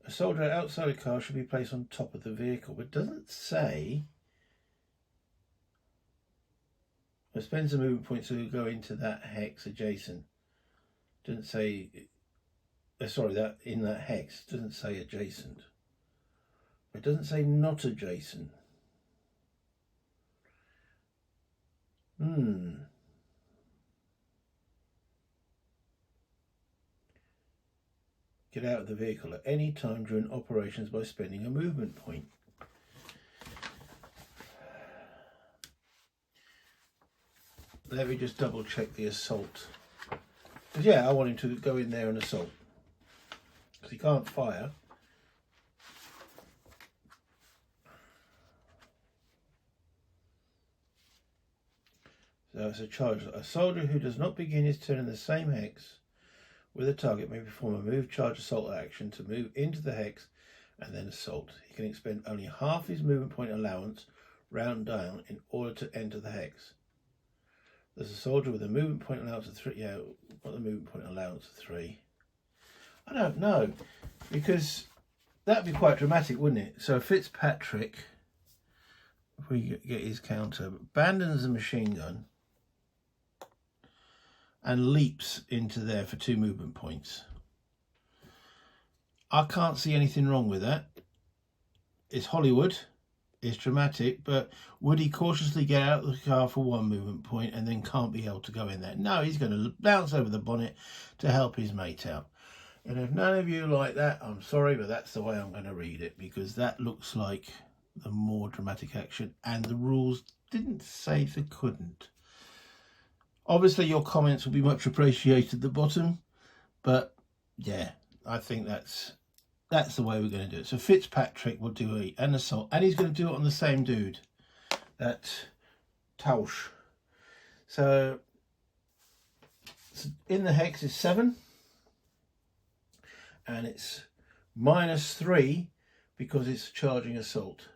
Speaker 1: A soldier outside a car should be placed on top of the vehicle, but it doesn't say or spends a movement point to go into that hex adjacent. Doesn't say, sorry, that in that hex doesn't say adjacent. It doesn't say not adjacent. Get out of the vehicle at any time during operations by spending a movement point. Let me just double check the assault. Because yeah, I want him to go in there and assault. Because he can't fire. So it's a charge. A soldier who does not begin his turn in the same hex with a target may perform a move, charge, assault action to move into the hex and then assault. He can expend only half his movement point allowance round down in order to enter the hex. There's a soldier with a movement point allowance of 3. Yeah, what the movement point allowance of 3? I don't know, because that'd be quite dramatic, wouldn't it? So Fitzpatrick, if we get his counter, abandons the machine gun and leaps into there for 2 movement points. I can't see anything wrong with that. It's Hollywood, it's dramatic, but would he cautiously get out of the car for 1 movement point and then can't be held to go in there? No, he's going to bounce over the bonnet to help his mate out. And if none of you like that, I'm sorry, but that's the way I'm going to read it, because that looks like the more dramatic action, and the rules didn't say they couldn't. Obviously, your comments will be much appreciated at the bottom, but yeah, I think that's the way we're going to do it. So Fitzpatrick will do an assault, and he's going to do it on the same dude, that Tausch. So in the hex is 7, and it's -3 because it's charging assault,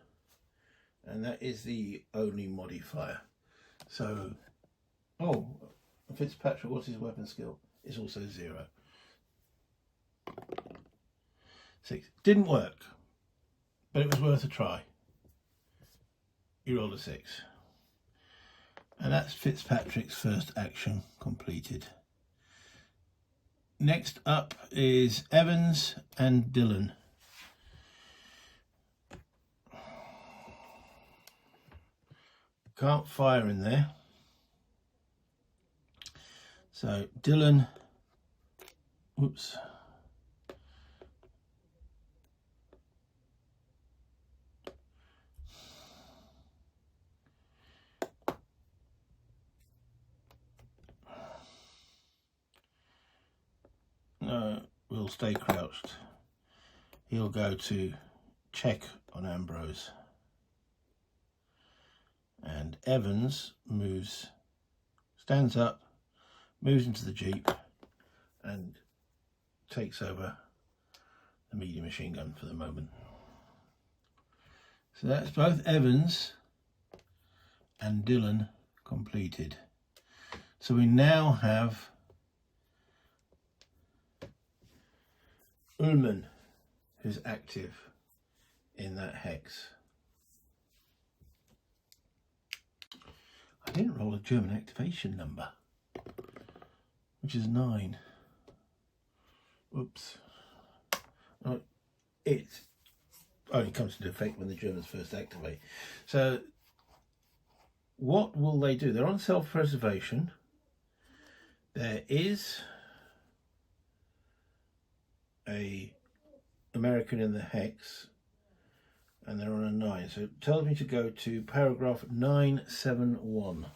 Speaker 1: and that is the only modifier. So, oh, Fitzpatrick, what's his weapon skill? It's also 0. 6. Didn't work, but it was worth a try. He rolled a 6. And that's Fitzpatrick's first action completed. Next up is Evans and Dylan. Can't fire in there. So Dylan, whoops. Will stay crouched. He'll go to check on Ambrose. And Evans stands up, moves into the Jeep and takes over the medium machine gun for the moment. So that's both Evans and Dylan completed. So we now have Ullman, who's active in that hex. I didn't roll a German activation number, which is 9. Oops. Oh, it only comes into effect when the Germans first activate. So what will they do? They're on self-preservation. There is a American in the hex, and they're on a 9. So it tells me to go to paragraph 971.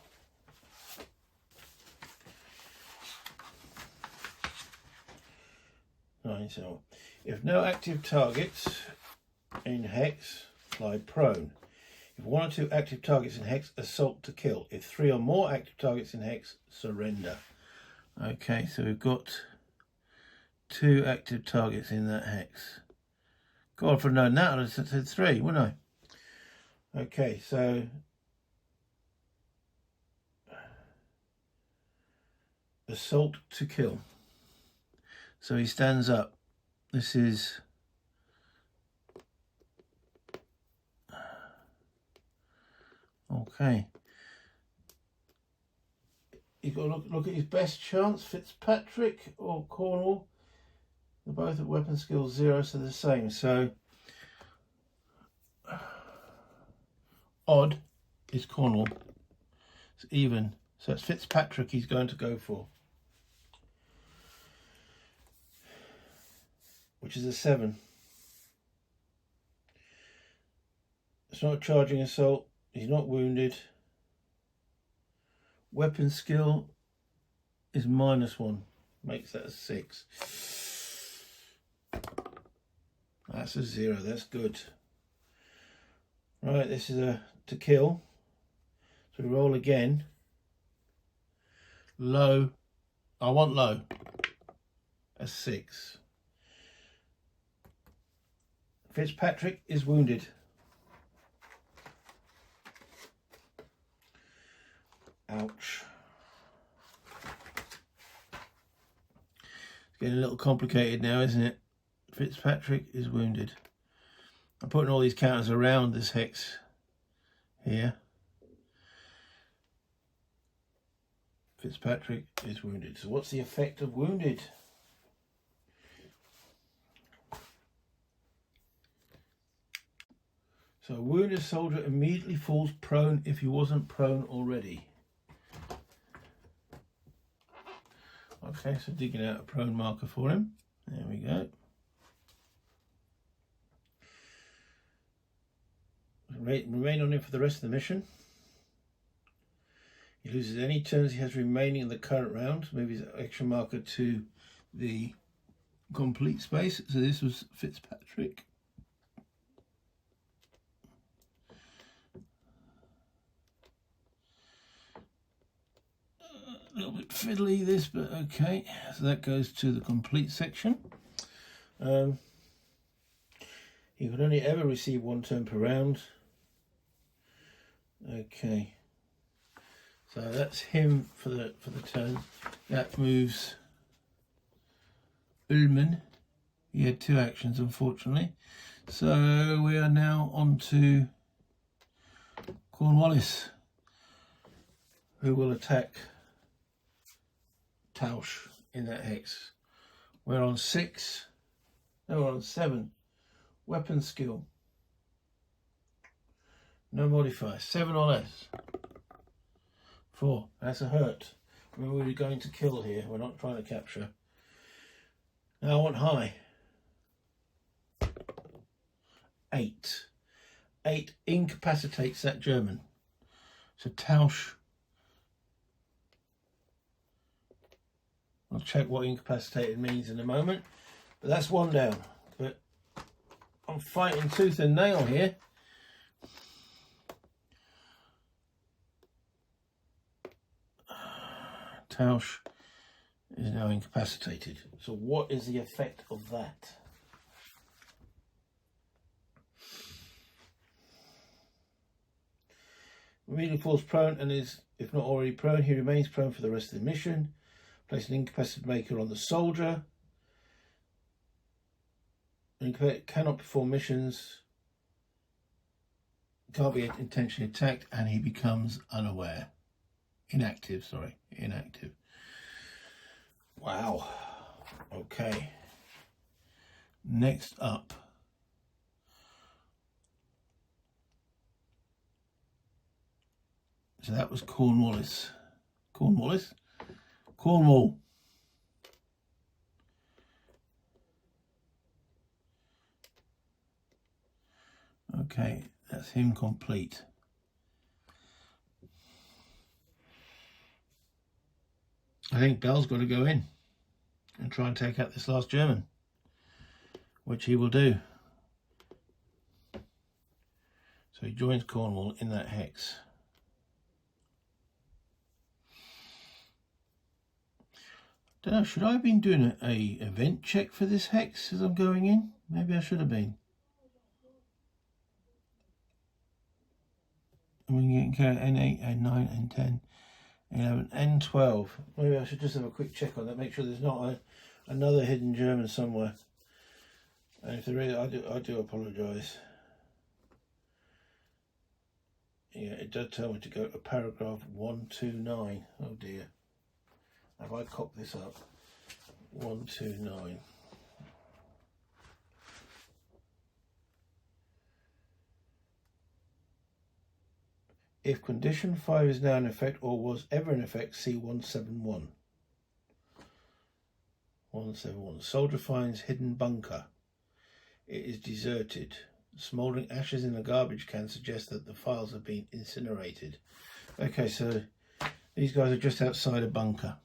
Speaker 1: So if no active targets in hex, lie prone. If 1 or 2 active targets in hex, assault to kill. If 3 or more active targets in hex, surrender. Okay, so we've got 2 active targets in that hex. God, for knowing that, I'd have said 3, wouldn't I? Okay, so assault to kill. So he stands up. This is okay. You've got to look at his best chance. Fitzpatrick or Cornwall. They're both at weapon skill 0, so the same. So odd is Cornwall. It's even. So it's Fitzpatrick he's going to go for, which is a 7. It's not a charging assault. He's not wounded. Weapon skill is -1. Makes that a 6. That's a 0. That's good. Right, this is a to kill. So we roll again. Low. I want low. A 6. Fitzpatrick is wounded. Ouch. It's getting a little complicated now, isn't it? Fitzpatrick is wounded. I'm putting all these counters around this hex here. Fitzpatrick is wounded. So what's the effect of wounded? So a wounded soldier immediately falls prone if he wasn't prone already. Okay, so digging out a prone marker for him. There we go. Remain on him for the rest of the mission. He loses any turns he has remaining in the current round. Move his action marker to the complete space. So this was Fitzpatrick. A little bit fiddly this, but okay. So that goes to the complete section. He could only ever receive 1 turn per round. Okay. So that's him for the turn. That moves Ullman. He had 2 actions, unfortunately. So we are now on to Cornwallis, who will attack Tausch in that hex. We're on 6. No, we're on 7. Weapon skill. No modifier. 7 or less. 4. That's a hurt. Remember, we're going to kill here. We're not trying to capture. Now I want high. 8. 8 incapacitates that German. So Tausch. I'll check what incapacitated means in a moment. But that's 1 down. But I'm fighting tooth and nail here. Tausch is now incapacitated. So what is the effect of that? Immediately falls prone and is, if not already prone, he remains prone for the rest of the mission. Place an incapacitated maker on the soldier. Cannot perform missions. Can't be intentionally attacked, and he becomes unaware. Inactive, sorry. Inactive. Wow. Okay. Next up. So that was Cornwallis. Cornwallis? Cornwall. Okay, that's him complete. I think Bell's got to go in and try and take out this last German, which he will do. So he joins Cornwall in that hex. Don't know, should I have been doing a event check for this hex as I'm going in? Maybe I should have been. we can get N8, N9, N10, N11, N12. Maybe I should just have a quick check on that, make sure there's not another hidden German somewhere. And if there is, I do apologise. Yeah, it does tell me to go to paragraph 129. Oh dear. Have I cocked this up? 129. If condition 5 is now in effect or was ever in effect, see 171. 171. Soldier finds hidden bunker. It is deserted. Smouldering ashes in a garbage can suggest that the files have been incinerated. Okay, so these guys are just outside a bunker.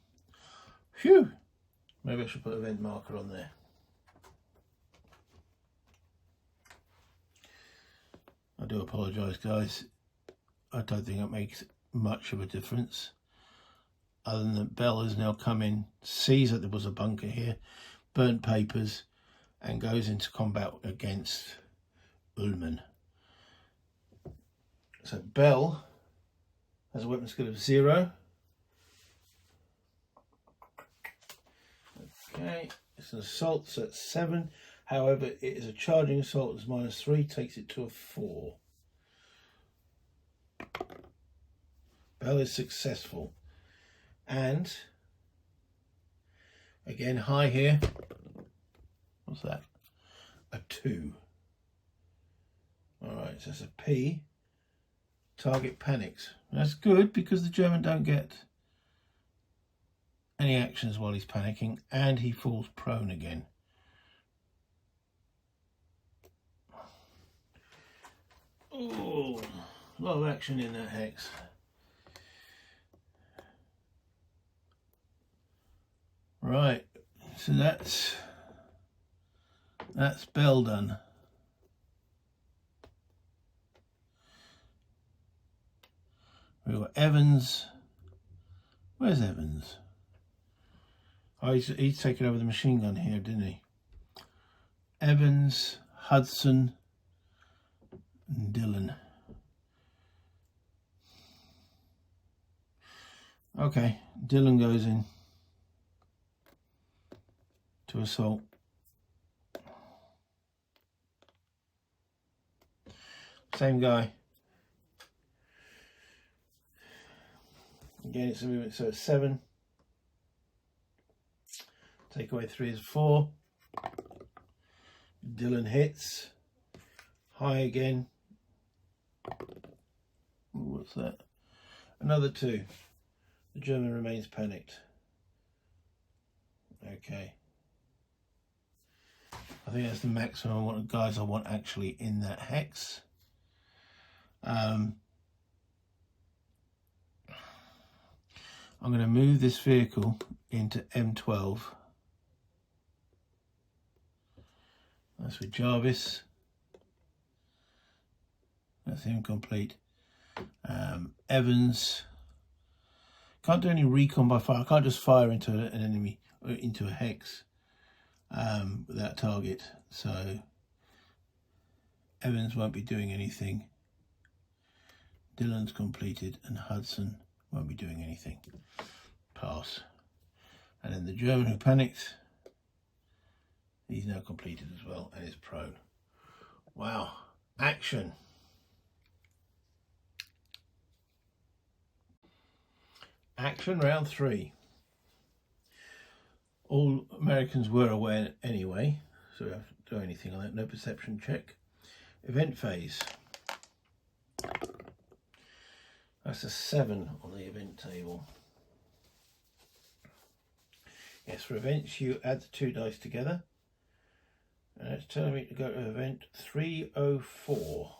Speaker 1: Phew! Maybe I should put an event marker on there. I do apologise, guys. I don't think it makes much of a difference. Other than that, Bell has now come in, sees that there was a bunker here, burnt papers, and goes into combat against Ullman. So Bell has a weapon skill of 0. Okay, it's an assault, so it's 7. However, it is a charging assault, it's -3, takes it to a 4. Bell is successful. And again, high here. What's that? A 2. Alright, so it's a P. Target panics. That's good because the German don't get any actions while he's panicking, and he falls prone again. Oh, a lot of action in that hex. Right, so that's Bell done. We've got Evans. Where's Evans? Oh, he's taken over the machine gun here, didn't he? Evans, Hudson, and Dillon. Okay, Dillon goes in to assault. Same guy. Again, it's a movement, so it's 7. Take away 3 is 4. Dillon hits. High again. Ooh, what's that? Another 2. The German remains panicked. Okay. I think that's the maximum amount of guys I want actually in that hex. I'm going to move this vehicle into M12. That's with Jarvis. That's him complete. Evans. Can't do any recon by fire. I can't just fire into an enemy, or into a hex without target. So Evans won't be doing anything. Dillon's completed, and Hudson won't be doing anything. Pass. And then the German who panicked, he's now completed as well and is prone. Wow. Action. Action round 3. All Americans were aware anyway, so we have to do anything on that. No perception check. Event phase. That's a 7 on the event table. Yes, for events you add the 2 dice together. And it's telling me to go to event 304.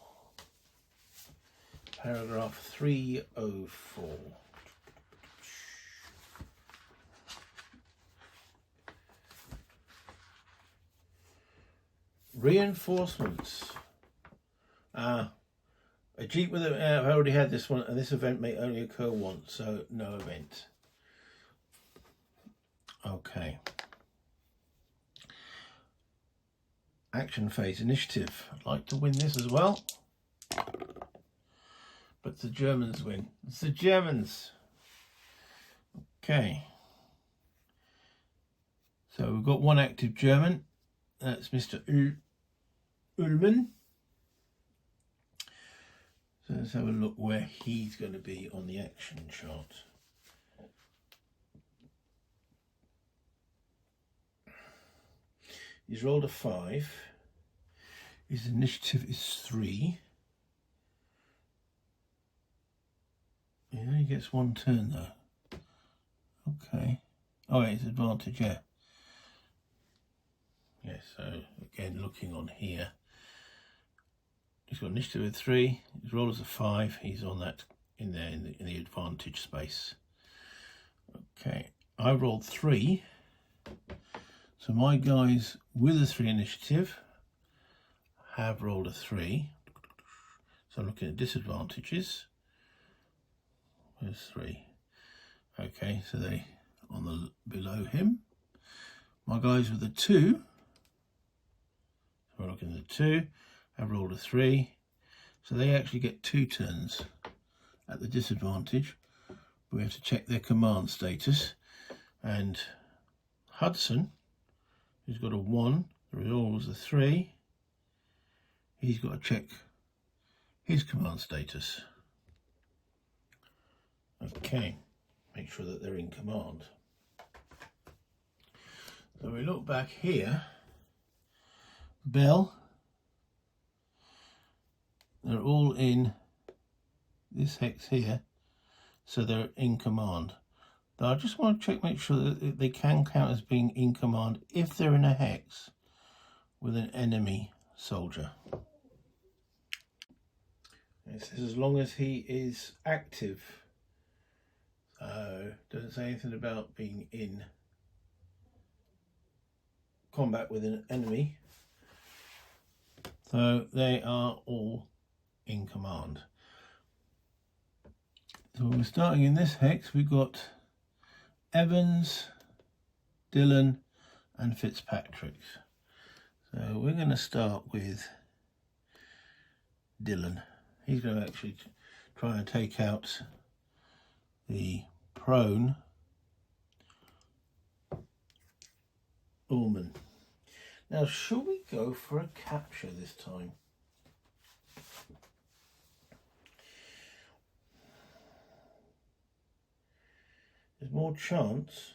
Speaker 1: Paragraph 304. Reinforcements. A Jeep with I've already had this one, and this event may only occur once, so no event. Okay. Action phase initiative. I'd like to win this as well. But the Germans win. It's the Germans. Okay. So we've got one active German. That's Mr. Ullman. So let's have a look where he's going to be on the action chart. He's rolled a 5. His initiative is 3. He only gets 1 turn though. Okay. Oh, it's advantage, yeah. Yeah, so again, looking on here, he's got initiative of 3. His roll is a 5. He's on that in there in the advantage space. Okay, I rolled 3. So my guys with a 3 initiative have rolled a 3. So I'm looking at disadvantages. Where's 3? Okay, so they on the below him. My guys with a 2, so we're looking at the 2, have rolled a 3. So they actually get 2 turns at the disadvantage. We have to check their command status. And Hudson, who's got a 1, the result was a 3. He's got to check his command status. Okay, make sure that they're in command. So we look back here. Bell, they're all in this hex here, so they're in command. But I just want to check, make sure that they can count as being in command if they're in a hex with an enemy soldier. It says as long as he is active. Doesn't say anything about being in combat with an enemy. So they are all in command. So we're starting in this hex. We've got Evans, Dillon and Fitzpatrick. So we're going to start with Dillon. He's going to actually try and take out the prone Ullman. Now, shall we go for a capture this time? There's more chance.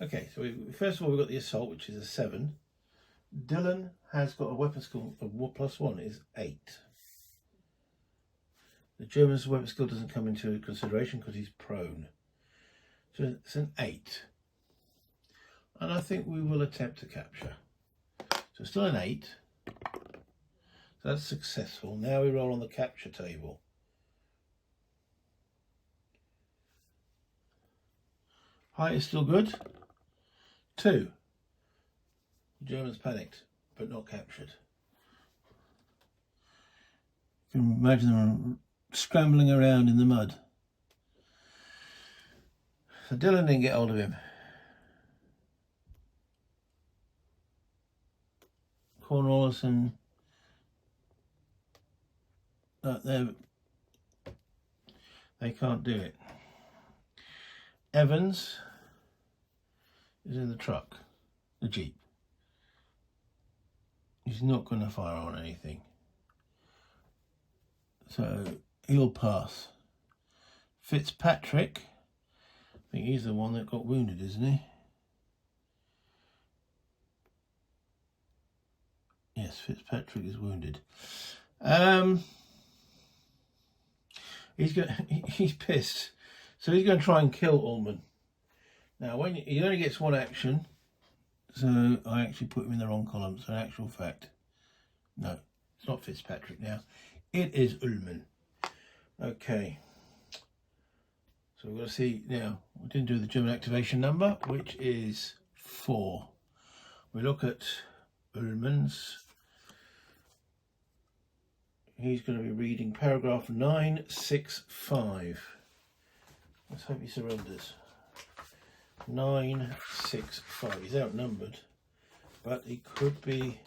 Speaker 1: Okay, so first of all, we've got the assault, which is a 7. Dillon has got a weapon skill of +1 is 8. The German's weapon skill doesn't come into consideration because he's prone. So it's an 8. And I think we will attempt to capture. So still an 8. So that's successful. Now we roll on the capture table. Height is still good. 2. The Germans panicked, but not captured. You can imagine them scrambling around in the mud. So Dillon didn't get hold of him. Cornwallis and they can't do it. Evans is in the truck, the Jeep. He's not going to fire on anything. So he'll pass. Fitzpatrick, I think he's the one that got wounded, isn't he? Yes, Fitzpatrick is wounded. He's pissed. So he's going to try and kill Ullman. Now, when he only gets 1 action, so I actually put him in the wrong column. So in actual fact, no, it's not Fitzpatrick now. It is Ullman. Okay. So we're going to see now. We didn't do the German activation number, which is 4. We look at Ullman's. He's going to be reading paragraph 965. Let's hope he surrenders. 965. He's outnumbered, but he could be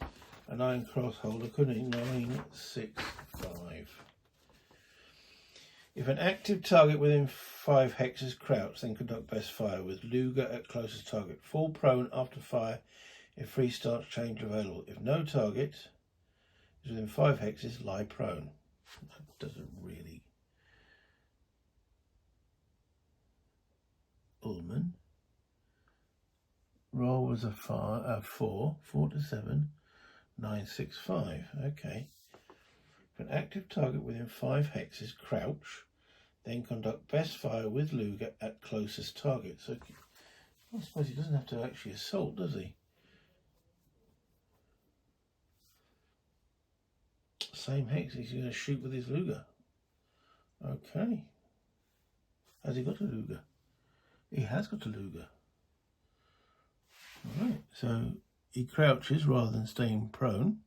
Speaker 1: a 9 cross holder, couldn't he? 9, 6, 5. If an active target within 5 hexes crouch, then conduct best fire with Luger at closest target. Fall prone after fire if free stance change available. If no target is within 5 hexes, lie prone. That doesn't really. Ullman. Roll was a 4 to 7, 9, 6, 5. Okay. If an active target within 5 hexes crouch, then conduct best fire with Luger at closest target. So I suppose he doesn't have to actually assault, does he? Same hex, he's going to shoot with his Luger. Okay. Has he got a Luger? He has got a Luger. Alright, so he crouches rather than staying prone.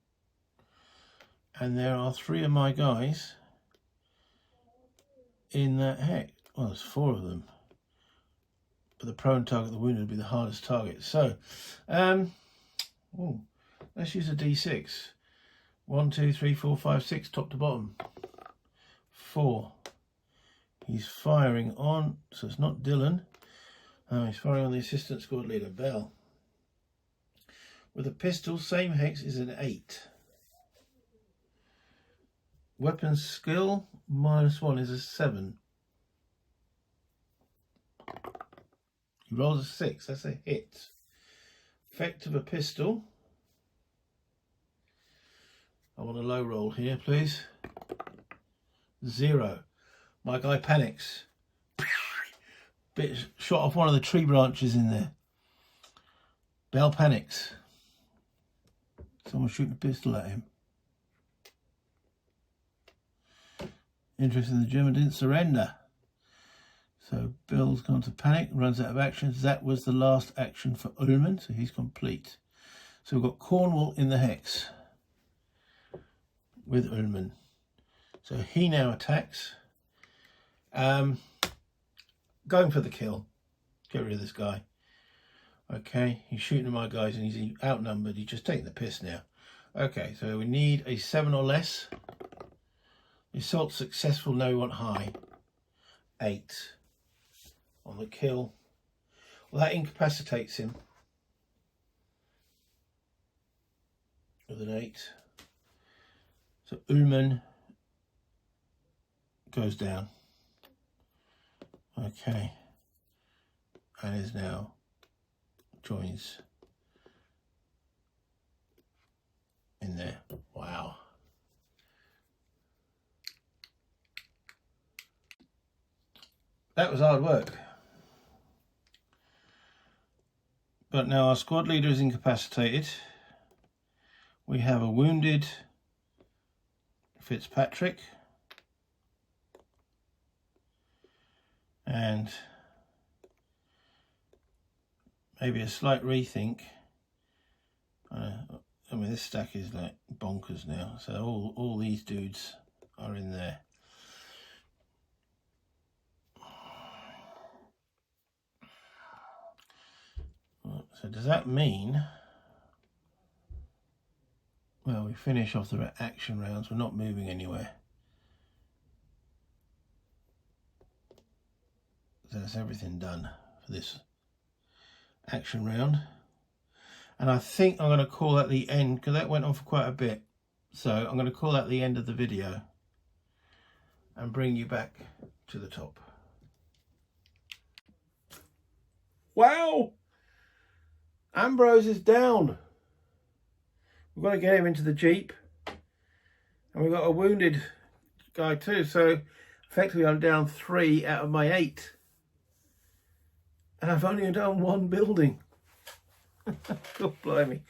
Speaker 1: And there are 3 of my guys in that hex. Well, there's 4 of them. But the prone target, the wounded, would be the hardest target. So, let's use a D6. 1, 2, 3, 4, 5, 6, top to bottom. 4. He's firing on, so it's not Dylan. He's firing on the assistant squad leader, Bell. With a pistol, same hex is an 8. Weapons skill, -1 is a 7. He rolls a 6, that's a hit. Effect of a pistol. I want a low roll here, please. 0. My guy panics. Bit shot off one of the tree branches in there. Bell panics. Someone's shooting a pistol at him. Interesting, the German didn't surrender. So Bill's gone to panic, runs out of actions. That was the last action for Ullman, so he's complete. So we've got Cornwall in the hex with Ullman. So he now attacks. Going for the kill. Get rid of this guy. Okay, he's shooting at my guys and he's outnumbered. He's just taking the piss now. Okay, so we need a 7 or less. Assault successful, now we want high. 8 on the kill. Well, that incapacitates him with an 8. So Ullman goes down. Okay, and is now joins in there. Wow. That was hard work. But now our squad leader is incapacitated. We have a wounded Fitzpatrick. And maybe a slight rethink. I mean, this stack is like bonkers now. So all these dudes are in there. So does that mean, well, we finish off the action rounds, we're not moving anywhere. So that's everything done for this action round. And I think I'm going to call that the end, because that went on for quite a bit. So I'm going to call that the end of the video and bring you back to the top. Wow! Ambrose is down. We've got to get him into the Jeep. And we've got a wounded guy too. So effectively I'm down 3 out of my 8. And I've only done 1 building. God blimey.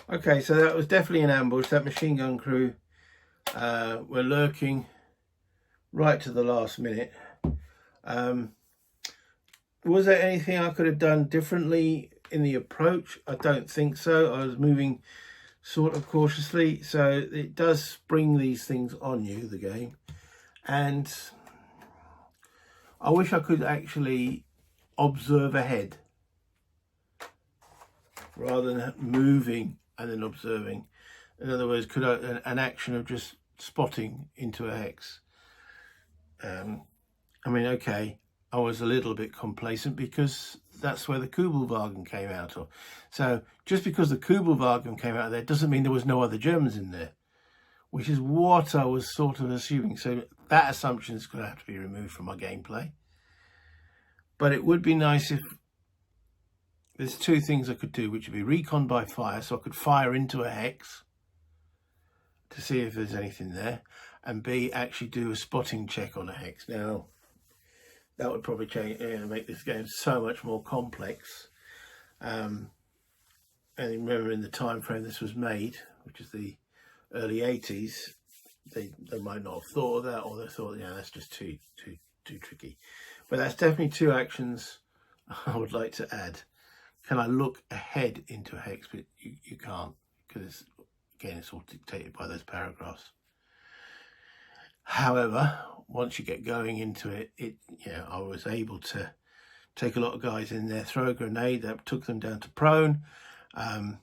Speaker 1: Okay, so that was definitely an ambush. That machine gun crew were lurking right to the last minute. Was there anything I could have done differently in the approach? I don't think so. I was moving sort of cautiously. So it does spring these things on you, the game. And I wish I could actually observe ahead rather than moving and then observing. In other words, could an action of just spotting into a hex. I mean, okay, I was a little bit complacent because that's where the Kubelwagen came out of. So just because the Kubelwagen came out of there doesn't mean there was no other Germans in there, which is what I was sort of assuming. So that assumption is going to have to be removed from my gameplay. But it would be nice if there's two things I could do, which would be recon by fire, so I could fire into a hex to see if there's anything there, and B, actually do a spotting check on a hex. Now, that would probably change, make this game so much more complex. And remember, in the time frame this was made, which is the early 80s, they might not have thought of that, or they thought, yeah, that's just too tricky. But that's definitely two actions I would like to add. Can I look ahead into a hex? But you can't, because again, it's all dictated by those paragraphs. However, once you get going into it, I was able to take a lot of guys in there, throw a grenade that took them down to prone. There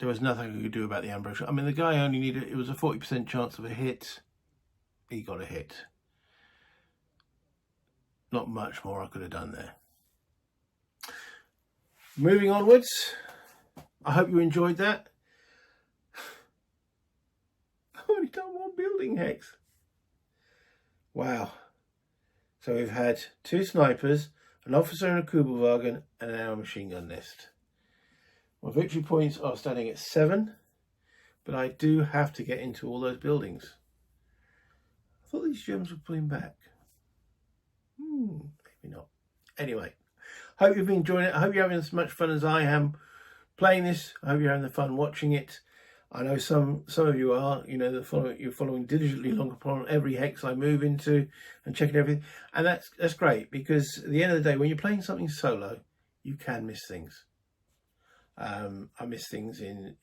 Speaker 1: was nothing I could do about the ambush. I mean, the guy only needed, it was a 40% chance of a hit. He got a hit. Not much more I could have done there. Moving onwards, I hope you enjoyed that. I've only done one building hex. Wow. So we've had two snipers, an officer in a Kubelwagen, and an machine gun nest. My victory points are standing at 7, but I do have to get into all those buildings. I thought these Germans were pulling back. Maybe not. Anyway, hope you've been enjoying it. I hope you're having as much fun as I am playing this. I hope you're having the fun watching it. I know some of you are, you're following diligently along upon every hex I move into and checking everything. And that's great, because at the end of the day, when you're playing something solo, you can miss things. I miss things in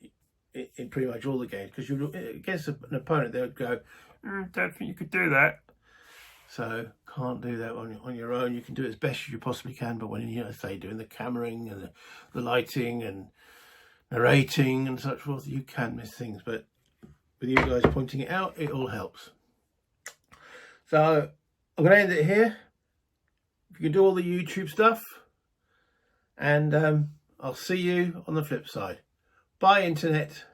Speaker 1: pretty much all the games, because you look against an opponent, they would go, don't think you could do that. So can't do that on your own. You can do it as best as you possibly can, but when say doing the cameraing and the lighting and narrating and such forth, you can miss things. But with you guys pointing it out, it all helps. So I'm going to end it here. You can do all the YouTube stuff, and I'll see you on the flip side. Bye, Internet.